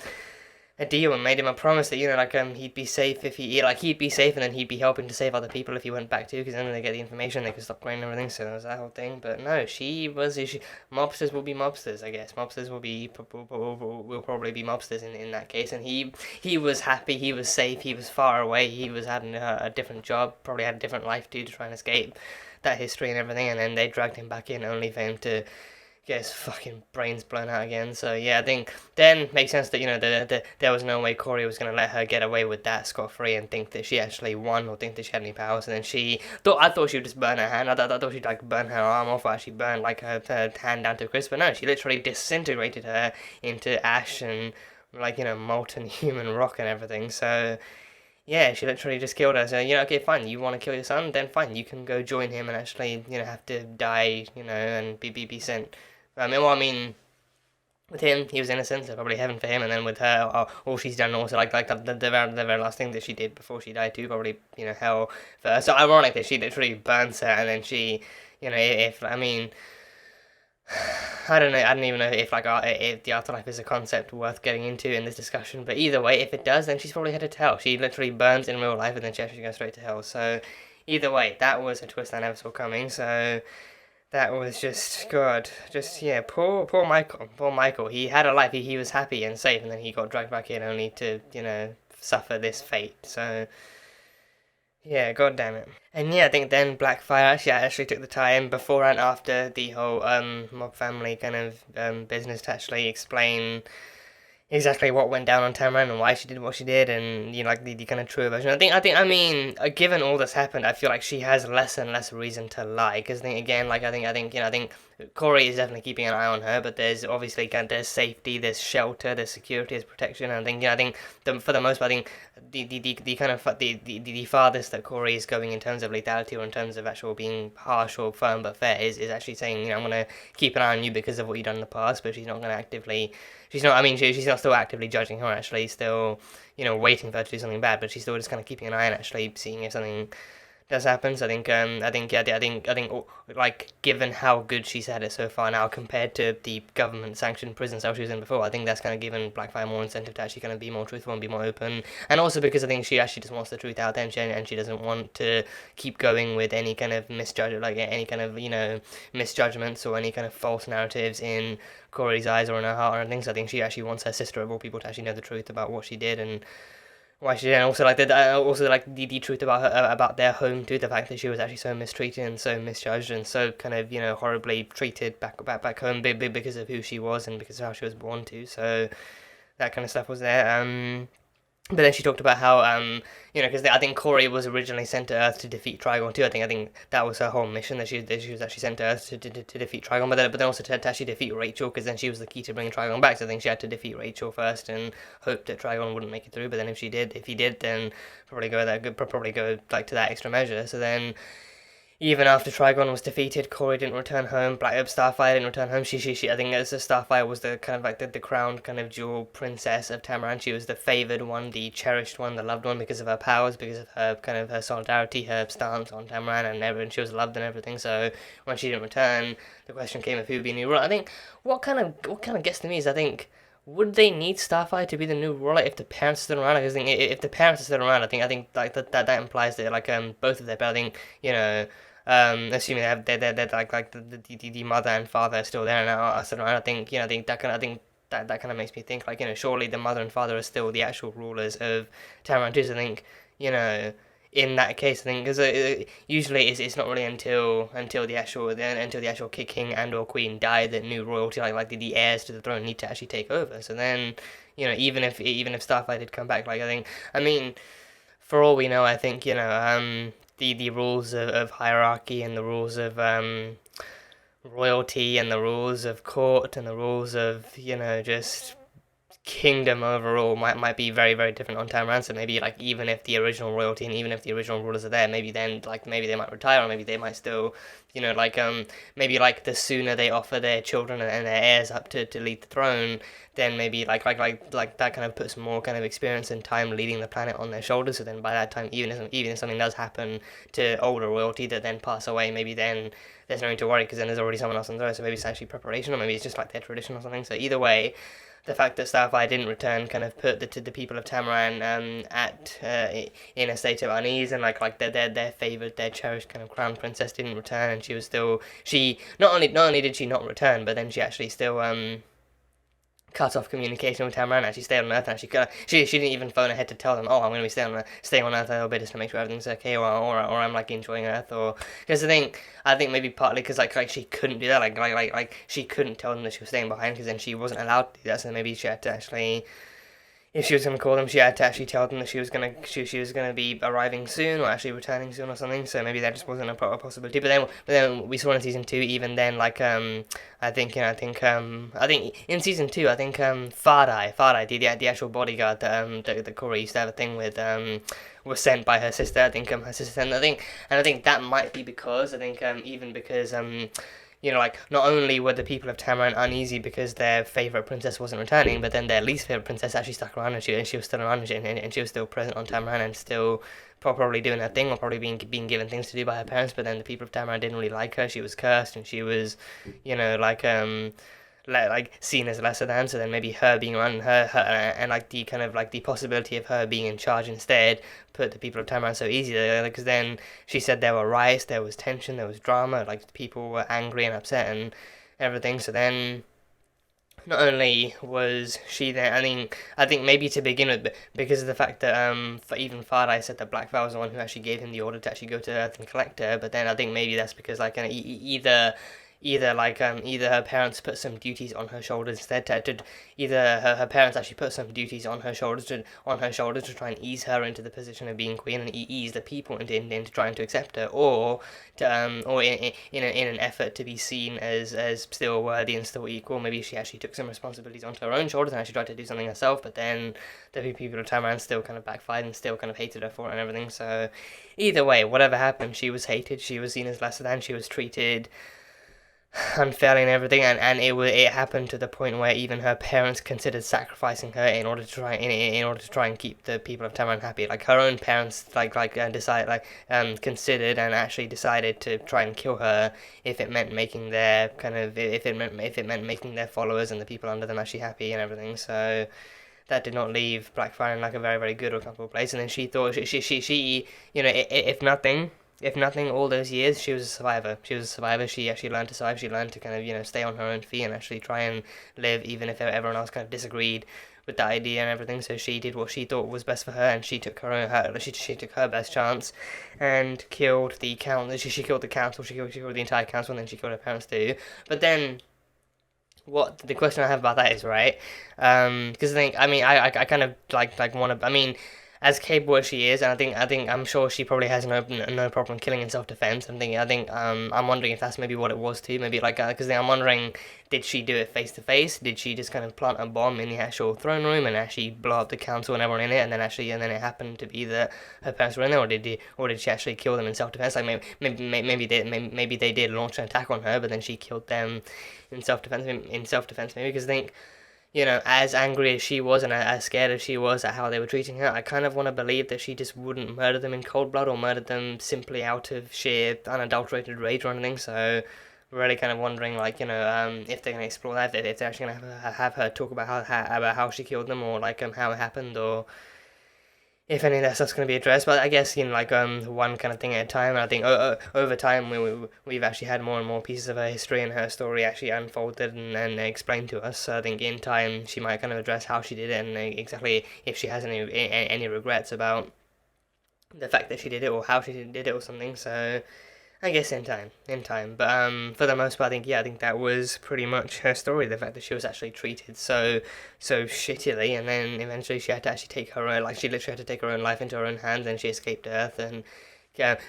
a deal and made him a promise that he'd be safe if he'd be safe, and then he'd be helping to save other people if he went back too, because then they get the information, they could stop Crane and everything. So there was that whole thing. But no, mobsters will be mobsters, I guess. Mobsters will probably be mobsters in that case. And he was happy, he was safe, he was far away, he was having a different job, probably had a different life too, to try and escape that history and everything. And then they dragged him back in only for him to get his fucking brains blown out again. So yeah, I think then makes sense that there was no way Kory was gonna let her get away with that scot-free and think that she actually won or think that she had any powers. And then I thought she would just burn her hand. I thought she'd like burn her arm off, or actually burn like her hand down to a crisp. But no, she literally disintegrated her into ash and molten human rock and everything. So yeah, she literally just killed her. So, okay, fine, you want to kill your son? Then fine, you can go join him and actually, have to die, and be sent. With him, he was innocent, so probably heaven for him. And then with her, all she's done also, the very last thing that she did before she died too, probably, hell for her. So ironic that she literally burns her, and then she, I don't know. I don't even know if the afterlife is a concept worth getting into in this discussion. But either way, if it does, then she's probably headed to hell. She literally burns in real life, and then she actually goes straight to hell. So either way, that was a twist I never saw coming. So that was just God. Poor Michael. He had a life. He was happy and safe, and then he got dragged back in only to suffer this fate. So yeah, god damn it. And yeah, I think then Blackfire actually took the time before and after the whole mob family kind of business to actually explain exactly what went down on Tamara and why she did what she did, and the kind of true version. I think given all this happened, I feel like she has less and less reason to lie, because I think Kory is definitely keeping an eye on her, but there's obviously there's safety, there's shelter, there's security, there's protection. And I think for the most part, I think the farthest that Kory is going in terms of lethality or in terms of actual being harsh or firm but fair is actually saying, I'm going to keep an eye on you because of what you've done in the past. But she's not going to actively, she's not still actively judging her, actually still waiting for her to do something bad, but she's still just kind of keeping an eye and actually seeing if something does happen. So I think given how good she's had it so far now compared to the government sanctioned prison cell she was in before, I think that's kind of given Blackfire more incentive to actually kind of be more truthful and be more open. And also because I think she actually just wants the truth out there, and she doesn't want to keep going with any kind of misjudgments or any kind of false narratives in Kory's eyes or in her heart or anything. So I think she actually wants her sister of all people to actually know the truth about what she did and why she did, and also the truth about her, about their home too, the fact that she was actually so mistreated and so misjudged and so kind of horribly treated back home because of who she was and because of how she was born too. So that kind of stuff was there. But then she talked about how, because I think Kory was originally sent to Earth to defeat Trigon too. I think that was her whole mission, that she was actually sent to Earth to defeat Trigon, but then also to actually defeat Rachel, because then she was the key to bringing Trigon back. So I think she had to defeat Rachel first and hope that Trigon wouldn't make it through. But then if he did, then probably go to that extra measure. So then even after Trigon was defeated, Kory didn't return home. Starfire didn't return home. She I think as Starfire was the kind of like the crowned kind of jewel princess of Tamaran. She was the favored one, the cherished one, the loved one because of her powers, because of her kind of her solidarity, her stance on Tamaran, and everything. She was loved and everything. So when she didn't return, the question came of who would be new ruler. I think what kind of gets to me is I think, would they need Starfire to be the new ruler if the parents are still around? Because I think if the parents are still around, I think like that implies that like both of them. But I think, you know, assuming they're like the mother and father are still there and are still around, I think, you know, that kind of makes me think, like, you know, surely the mother and father are still the actual rulers of Tamaran too. So I think, you know, in that case, I think, because usually it's not really until the actual king and or queen die that new royalty, like the heirs to the throne, need to actually take over. So then, you know, even if Starfire did come back, like, I mean, for all we know, I think, you know, the rules of hierarchy and the rules of royalty and the rules of court and the rules of, you know, just kingdom overall might be very, very different on Tamaran. So maybe, like, even if the original royalty and even if the original rulers are there, maybe then, like, maybe they might retire, or maybe they might still, you know, like, maybe, like, the sooner they offer their children and their heirs up to lead the throne, then maybe like that kind of puts more kind of experience and time leading the planet on their shoulders. So then by that time, even if something does happen to older royalty that then pass away, maybe then there's no need to worry because then there's already someone else on the throne. So maybe it's actually preparation, or maybe it's just like their tradition or something. So either way, the fact that Starfire didn't return kind of put the people of Tamaran in a state of unease, and like their favoured, their cherished kind of crown princess didn't return, and she not only did she not return, but then she actually still cut off communication with Tamaran, actually stayed on Earth, and she didn't even phone ahead to tell them, oh, I'm going to be staying on Earth a little bit just to make sure everything's okay, or I'm like enjoying Earth, or because I think maybe partly because like she couldn't do that, like she couldn't tell them that she was staying behind, because then she wasn't allowed to do that, so maybe she had to actually, if she was going to call them, she had to actually tell them that she was going to be arriving soon or actually returning soon or something. So maybe that just wasn't a possibility. But then we saw in season 2, even then, like I think in season 2, I think Fardai, the actual bodyguard that Kory used to have a thing with, was sent by her sister. I think her sister, and I think that might be because even because you know, like, not only were the people of Tamaran uneasy because their favourite princess wasn't returning, but then their least favourite princess actually stuck around, and she was still around, and she was still present on Tamaran, and still probably doing her thing, or probably being given things to do by her parents. But then the people of Tamaran didn't really like her. She was cursed, and she was, you know, like seen as lesser than. So then maybe her being around, her and like the kind of like the possibility of her being in charge instead put the people of Tamaran so easy, because then she said there were riots, there was tension, there was drama, like people were angry and upset and everything. So then not only was she there, I think maybe to begin with, because of the fact that even Fardai said that Blackfire was the one who actually gave him the order to actually go to Earth and collect her. But then I think maybe that's because like either her parents put some duties on her shoulders instead her parents actually put some duties on her shoulders to try and ease her into the position of being queen and ease the people into trying to accept her, or in an effort to be seen as still worthy and still equal. Maybe she actually took some responsibilities onto her own shoulders and actually tried to do something herself, but then the people of Tamaran still kind of backfired and still kind of hated her for it and everything. So either way, whatever happened, she was hated, she was seen as lesser than, she was treated unfairly and everything, and it happened to the point where even her parents considered sacrificing her in order to try and keep the people of Tamaran happy. Like her own parents considered and actually decided to try and kill her if it meant making their making their followers and the people under them actually happy and everything. So that did not leave Blackfire in like a very, very good or comfortable place. And then she thought she you know, if nothing, all those years, she was a survivor. She actually learned to survive. She learned to kind of, you know, stay on her own feet and actually try and live, even if everyone else kind of disagreed with the idea and everything. So she did what she thought was best for her, and she took she took her best chance and killed the council. She killed the council. She killed the entire council, and then she killed her parents too. But then, what the question I have about that is, right? Because I kind of like want to. as capable as she is, and I'm sure she probably has no problem killing in self-defense. I'm wondering if that's maybe what it was too. Maybe like because I'm wondering, did she do it face to face? Did she just kind of plant a bomb in the actual throne room and actually blow up the council and everyone in it, and then it happened to be that her parents were in there, or did she actually kill them in self-defense? Like maybe they did launch an attack on her, but then she killed them in self-defense. Maybe because I think, you know, as angry as she was and as scared as she was at how they were treating her, I kind of want to believe that she just wouldn't murder them in cold blood or murder them simply out of sheer unadulterated rage or anything. So really kind of wondering, like, you know, if they're going to explore that, if they're actually going to have her talk about how she killed them, or like how it happened, or if any of that stuff's going to be addressed. But I guess, you know, like one kind of thing at a time. And I think over time we've actually had more and more pieces of her history and her story actually unfolded and explained to us. So I think in time she might kind of address how she did it and exactly if she has any regrets about the fact that she did it or how she did it or something. So I guess in time. But for the most part, I think that was pretty much her story. The fact that she was actually treated so shittily, and then eventually she had to actually take her own, like she literally had to take her own life into her own hands, and she escaped Earth, and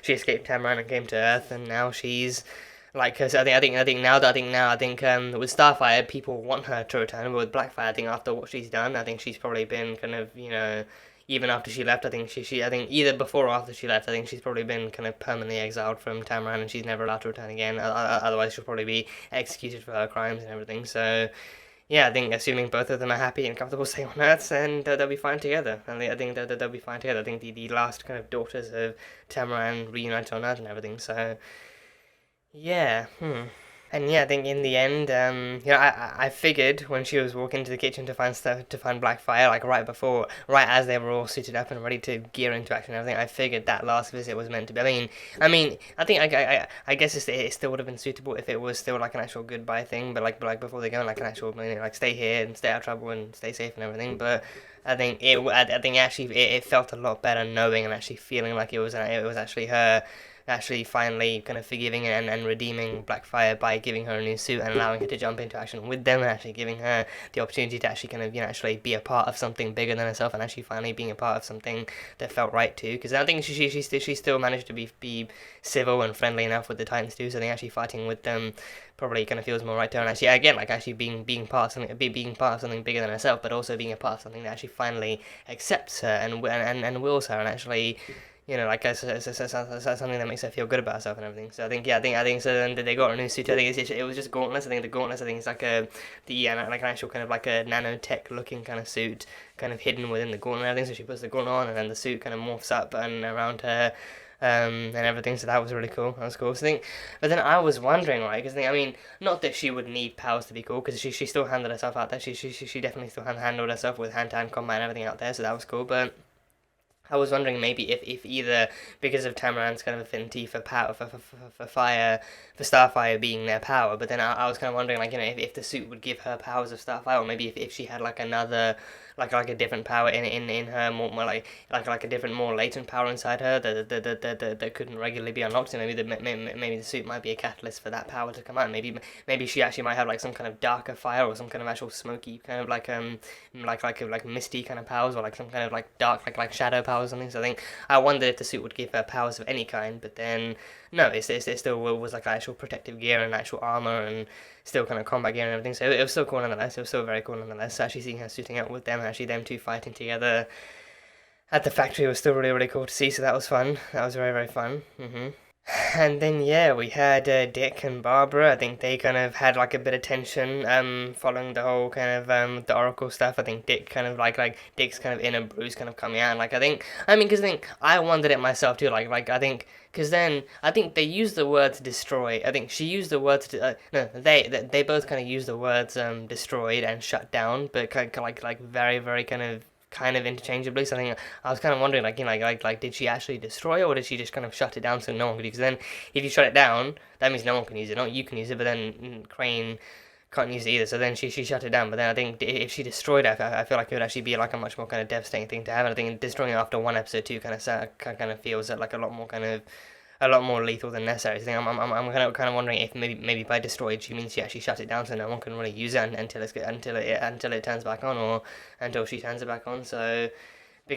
she escaped Tamaran and came to Earth, and now she's like, cause I think with Starfire people want her to return, but with Blackfire, I think after what she's done, I think she's probably been kind of, you know, even after she left, I think I think either before or after she left, I think she's probably been kind of permanently exiled from Tamaran, and she's never allowed to return again. Otherwise, she'll probably be executed for her crimes and everything. So, yeah, I think assuming both of them are happy and comfortable staying on Earth, then they'll be fine together. And I think that they'll be fine together. I think the last kind of daughters of Tamaran reunited on Earth and everything. So, yeah. And yeah, I think in the end, you know, I figured when she was walking to the kitchen to find Blackfire, like right as they were all suited up and ready to gear into action and everything, I figured that last visit was meant to be. I mean, I think I guess it still would have been suitable if it was still like an actual goodbye thing, but like before they go, like an actual, you know, like stay here and stay out of trouble and stay safe and everything. But I think it felt a lot better knowing and actually feeling like it was actually her actually finally kind of forgiving and redeeming Blackfire by giving her a new suit and allowing her to jump into action with them, and actually giving her the opportunity to actually kind of, you know, actually be a part of something bigger than herself, and actually finally being a part of something that felt right too. Because I think she still managed to be civil and friendly enough with the Titans too. So I think actually fighting with them probably kind of feels more right to her. And actually, again, like actually being part of something bigger than herself, but also being a part of something that actually finally accepts her and wills her, and actually, you know, like something that makes her feel good about herself and everything. So I think so. Then they got a new suit. I think it was just gauntlets. I think the gauntlets, is like like an actual kind of like a nanotech looking kind of suit, kind of hidden within the gauntlet and everything. So she puts the gauntlet on, and then the suit kind of morphs up and around her, and everything. So that was really cool. That was cool. So but then I was wondering, right? Because I mean, not that she would need powers to be cool, because she still handled herself out there. She definitely still handled herself with hand-to-hand combat and everything out there. So that was cool, but I was wondering maybe if either because of Tamaran's kind of affinity for power, for fire, for Starfire being their power, but then I was kind of wondering, like, you know, if the suit would give her powers of Starfire, or maybe if she had like another, like a different power in her, more like a different, more latent power inside her that couldn't regularly be unlocked. So maybe the suit might be a catalyst for that power to come out. Maybe she actually might have like some kind of darker fire, or some kind of actual smoky kind of like misty kind of powers, or like some kind of like dark like shadow powers or something. So I think I wondered if the suit would give her powers of any kind, but then no, it still was like actual protective gear and actual armor and still kind of combat gear and everything. So it was still cool nonetheless. It was still very cool nonetheless. So actually seeing her suiting up with them, and actually them two fighting together at the factory was still really cool to see. So that was fun. That was very fun. And then yeah, we had Dick and Barbara. I think they kind of had like a bit of tension following the whole kind of the Oracle stuff. I think Dick kind of like Dick's kind of inner bruise kind of coming out, and like I wondered it myself too, like I think, because then I think they used the words destroy. I think she used the words they both kind of used the words destroyed and shut down, but like very kind of interchangeably. So I think I was kind of wondering, like, you know, like did she actually destroy it, or did she just kind of shut it down so no one could use it? Because then if you shut it down, that means no one can use it. Not you can use it, but then Crane can't use it either. So then she shut it down. But then I think if she destroyed it, I feel like it would actually be like a much more kind of devastating thing to have. And I think destroying it after one episode too kind of feels like a lot more lethal than necessary. So I'm kind of wondering if maybe by destroyed she means she actually shut it down so no one can really use it until it turns back on, or until she turns it back on. So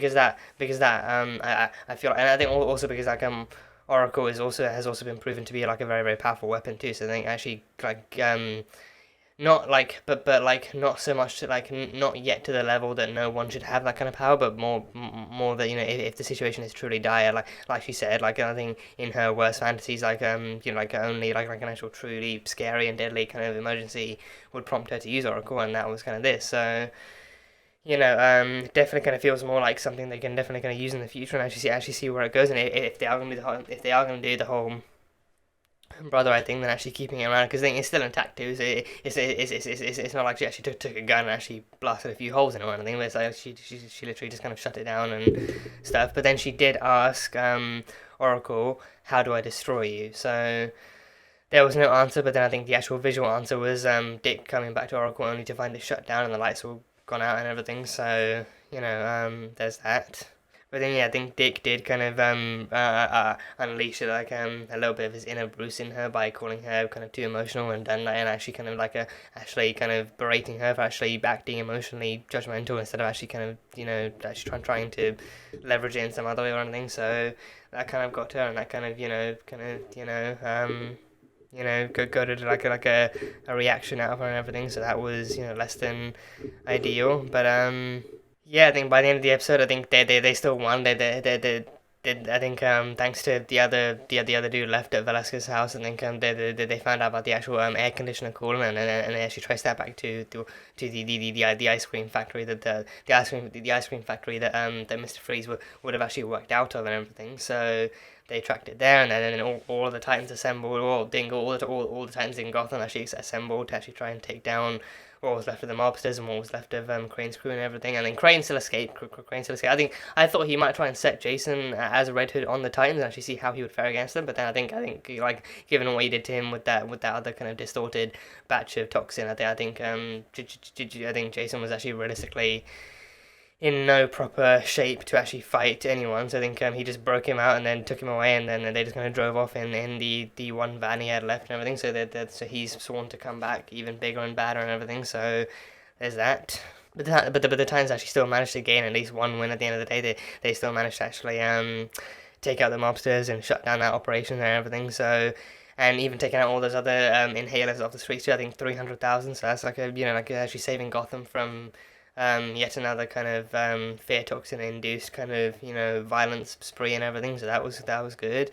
I feel, and I think also because like Oracle has also been proven to be like a very very powerful weapon too. So I think actually like not like but like not so much to like not yet to the level that no one should have that kind of power, but more that, you know, if the situation is truly dire, like she said, like I think in her worst fantasies, like you know, like only like an actual truly scary and deadly kind of emergency would prompt her to use Oracle, and that was kind of this. So, you know, definitely kind of feels more like something they can definitely kind of use in the future and actually see where it goes, and if they are going to do the whole brother, I think, than actually keeping it around, because I think it's still intact too. So it's not like she actually took a gun and actually blasted a few holes in it or anything. But it's like she literally just kind of shut it down and stuff. But then she did ask Oracle, "How do I destroy you?" So there was no answer. But then I think the actual visual answer was Dick coming back to Oracle only to find it shut down and the lights all gone out and everything. So, you know, there's that. But then, yeah, I think Dick did kind of unleash like a little bit of his inner Bruce in her by calling her kind of too emotional and actually kind of like actually kind of berating her for actually acting emotionally judgmental instead of actually kind of, you know, actually trying to leverage it in some other way or anything. So that kind of got to her, and that kind of go to like a reaction out of her and everything. So that was, you know, less than ideal, but yeah, I think by the end of the episode, I think they still won. They I think thanks to the other dude left at Velasquez's house, I think they found out about the actual air conditioner cooling, and they actually traced that back to the ice cream factory that the ice cream factory that Mr. Freeze would have actually worked out of and everything. So they tracked it there, and then all of the Titans assembled, all the Titans in Gotham actually assembled to actually try and take down what was left of the mobsters and what was left of Crane's crew and everything. And then Crane still escaped. I thought he might try and set Jason as a Red Hood on the Titans and actually see how he would fare against them. But then I think like given what he did to him with that other kind of distorted batch of toxin, I think Jason was actually realistically in no proper shape to actually fight anyone. So I think he just broke him out and then took him away, and then they just kind of drove off in the one van he had left and everything. So so he's sworn to come back even bigger and badder and everything. So there's that. But the Titans actually still managed to gain at least one win at the end of the day. They still managed to actually take out the mobsters and shut down that operation and everything. So, and even taking out all those other inhalers off the streets too. I think 300,000. So that's like actually saving Gotham from yet another kind of fear toxin induced kind of, you know, violence spree and everything. So that was good.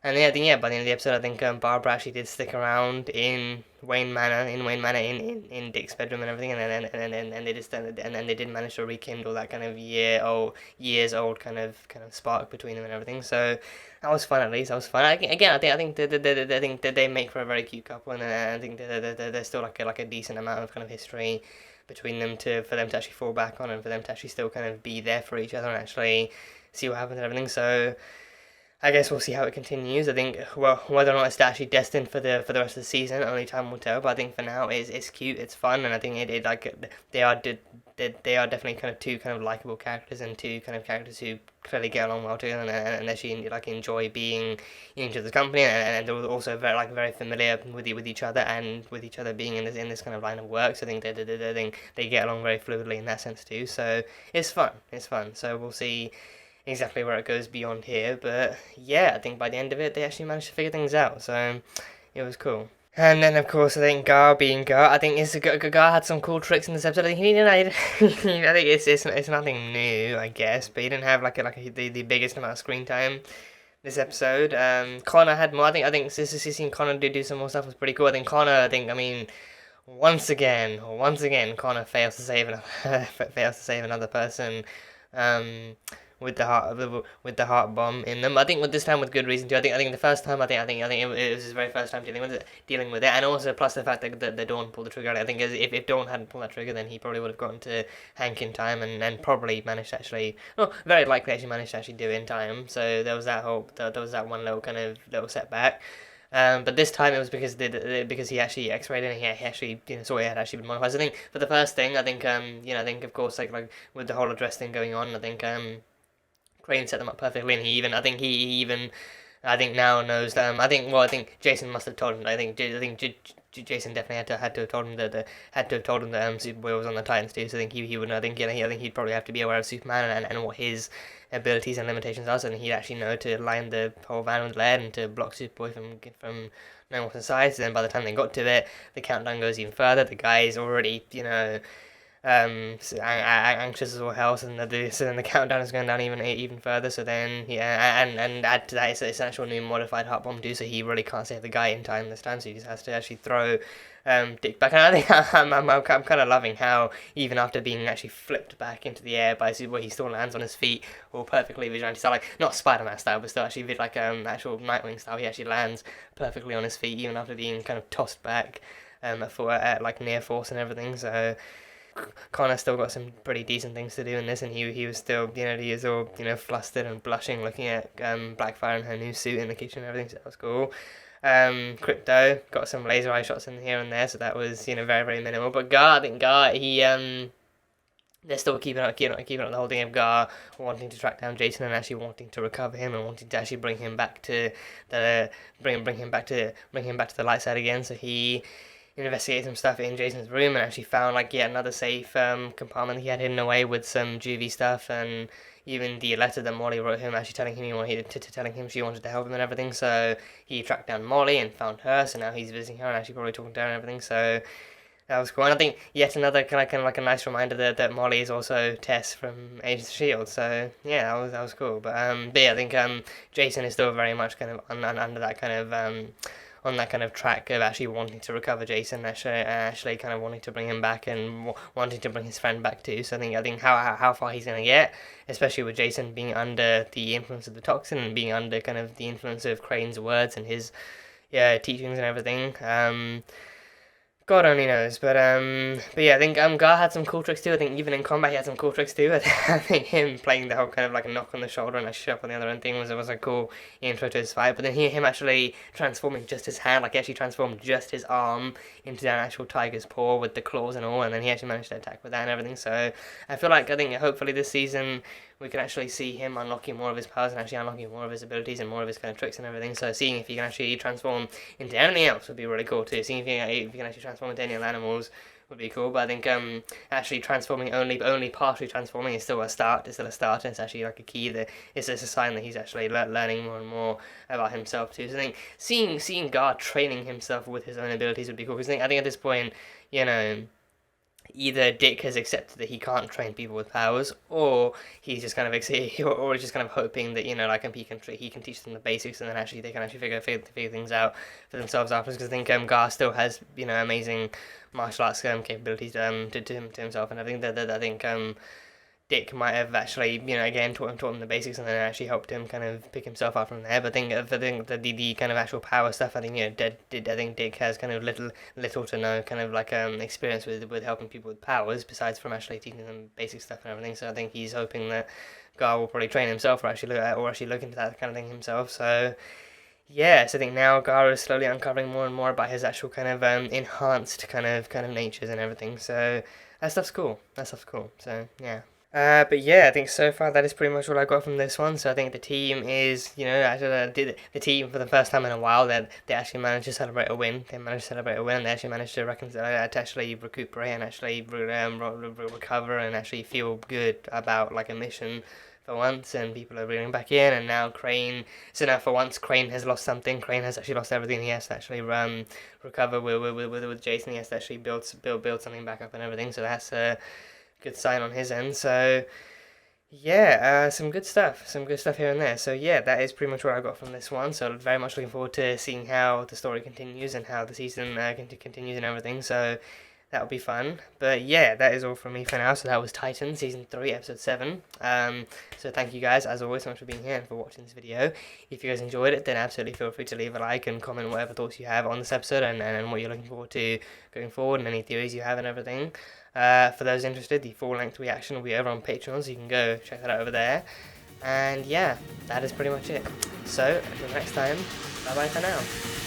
And yeah, I think by the end of the episode, I think Barbara actually did stick around in Wayne Manor, in Dick's bedroom and everything, and then they did manage to rekindle that kind of years old kind of spark between them and everything. So that was fun. At least that was fun. I think that they make for a very cute couple, and I think there's still like a decent amount of kind of history between them for them to actually fall back on, and for them to actually still kind of be there for each other and actually see what happens and everything. So I guess we'll see how it continues. I think, well, whether or not it's actually destined for the rest of the season, only time will tell. But I think for now, it's cute, it's fun, and I think it like they are definitely kind of two kind of likable characters, and two kind of characters who clearly get along well together, and actually like enjoy being in each other's company, and they're also very familiar with each other, and with each other being in this kind of line of work. So I think they get along very fluidly in that sense too. So it's fun. So we'll see exactly where it goes beyond here, but yeah, I think by the end of it they actually managed to figure things out, so it was cool. And then of course I think Gar being Gar, I think Gar had some cool tricks in this episode. I think I think it's nothing new, I guess, but he didn't have like the biggest amount of screen time this episode. Connor had more. I think seeing Connor do some more stuff was pretty cool. I think Connor, once again Connor fails to save another person with the heart bomb in them. I think with this time with good reason too. I think the first time I think it was his very first time dealing with it, and also plus the fact that Dawn pulled the trigger. I think if Dawn hadn't pulled that trigger, then he probably would have gotten to Hank in time, and probably managed to actually, very likely actually managed to actually do it in time. So there was that hope. There was that one little setback. But this time it was because he actually X-rayed it, and he actually saw it had actually been modified. So I think for the first thing, I think of course like with the whole address thing going on, I think Crane set them up perfectly, and he now knows them. I think Jason must have told him. I think Jason definitely had to have told him that Superboy was on the Titans too. So I think he would know. I think he'd probably have to be aware of Superman and what his abilities and limitations are. So then he'd actually know to line the whole van with lead and to block Superboy from knowing what's inside. So then by the time they got to it, the countdown goes even further. The guy's already anxious as all hell, so then the countdown is going down even further. So then and add to that, it's an actual new modified heart bomb too. So he really can't save the guy in time this time. So he just has to actually throw Dick back. And I think I'm kind of loving how even after being actually flipped back into the air by Superboy, he still lands on his feet all perfectly vigilante style, like not Spider-Man style, but still actually like actual Nightwing style. He actually lands perfectly on his feet even after being kind of tossed back at like near force and everything. So Connor still got some pretty decent things to do in this, and he was still, he was all, flustered and blushing looking at Blackfire in her new suit in the kitchen and everything, so that was cool. Crypto got some laser eye shots in here and there, so that was, very, very minimal. But Gar, he, they're still keeping up the whole thing of Gar wanting to track down Jason and actually wanting to recover him and wanting to actually bring him back to the light side again. So he investigated some stuff in Jason's room and actually found like yet another safe compartment he had hidden away with some juvie stuff, and even the letter that Molly wrote him actually telling him she wanted to help him and everything. So he tracked down Molly and found her, so now he's visiting her and actually probably talking to her and everything. So that was cool. And I think yet another kind of like a nice reminder that Molly is also Tess from Agents of S.H.I.E.L.D. So yeah, that was cool. But yeah, I think Jason is still very much kind of under that kind of on that kind of track of actually wanting to recover Jason, actually kind of wanting to bring him back and wanting to bring his friend back too. So I think how far he's going to get, especially with Jason being under the influence of the toxin and being under kind of the influence of Crane's words and his teachings and everything. God only knows, but yeah, I think Gar had some cool tricks too. I think even in combat he had some cool tricks too. I think him playing the whole kind of like a knock on the shoulder and a shove on the other end thing was a cool intro to his fight. But then him actually transforming just his hand, like he actually transformed just his arm into an actual tiger's paw with the claws and all, and then he actually managed to attack with that and everything. So I think hopefully this season we can actually see him unlocking more of his powers and actually unlocking more of his abilities and more of his kind of tricks and everything. So seeing if he can actually transform into anything else would be really cool too. Seeing if he can actually transform into any other animals would be cool. But I think actually transforming only partially transforming is still a start. It's still a start, and it's actually like a key that it's a sign that he's actually learning more and more about himself too. So I think seeing Gar training himself with his own abilities would be cool. Because I think at this point, either Dick has accepted that he can't train people with powers, or he's just kind of hoping that he can teach them the basics, and then actually they can actually figure things out for themselves afterwards. Because I think Gar still has amazing martial arts capabilities to himself, and I think that I think Dick might have actually again taught him the basics and then actually helped him kind of pick himself up from there. But I think the kind of actual power stuff, I think I think Dick has kind of little to no kind of like experience with helping people with powers besides from actually teaching them basic stuff and everything. So I think he's hoping that Gar will probably train himself or actually look into that kind of thing himself. So yeah, so I think now Gar is slowly uncovering more and more about his actual kind of enhanced kind of natures and everything. So that stuff's cool. So yeah. But yeah, I think so far that is pretty much all I got from this one. So I think the team is, the team for the first time in a while that they actually managed to celebrate a win. They actually managed to actually recuperate and actually recover and actually feel good about like a mission for once, and people are reeling back in. And now now for once Crane has lost something. Crane has actually lost everything. He has to actually recover with Jason. He has to actually build something back up and everything. So that's a good sign on his end. So yeah, some good stuff here and there. So yeah, that is pretty much what I got from this one. So very much looking forward to seeing how the story continues and how the season continues and everything. So that'll be fun. But yeah, that is all from me for now. So that was Titan Season 3, Episode 7. So thank you guys, as always, so much for being here and for watching this video. If you guys enjoyed it, then absolutely feel free to leave a like and comment whatever thoughts you have on this episode and what you're looking forward to going forward and any theories you have and everything. For those interested, the full-length reaction will be over on Patreon, so you can go check that out over there. And yeah, that is pretty much it. So, until next time, bye-bye for now.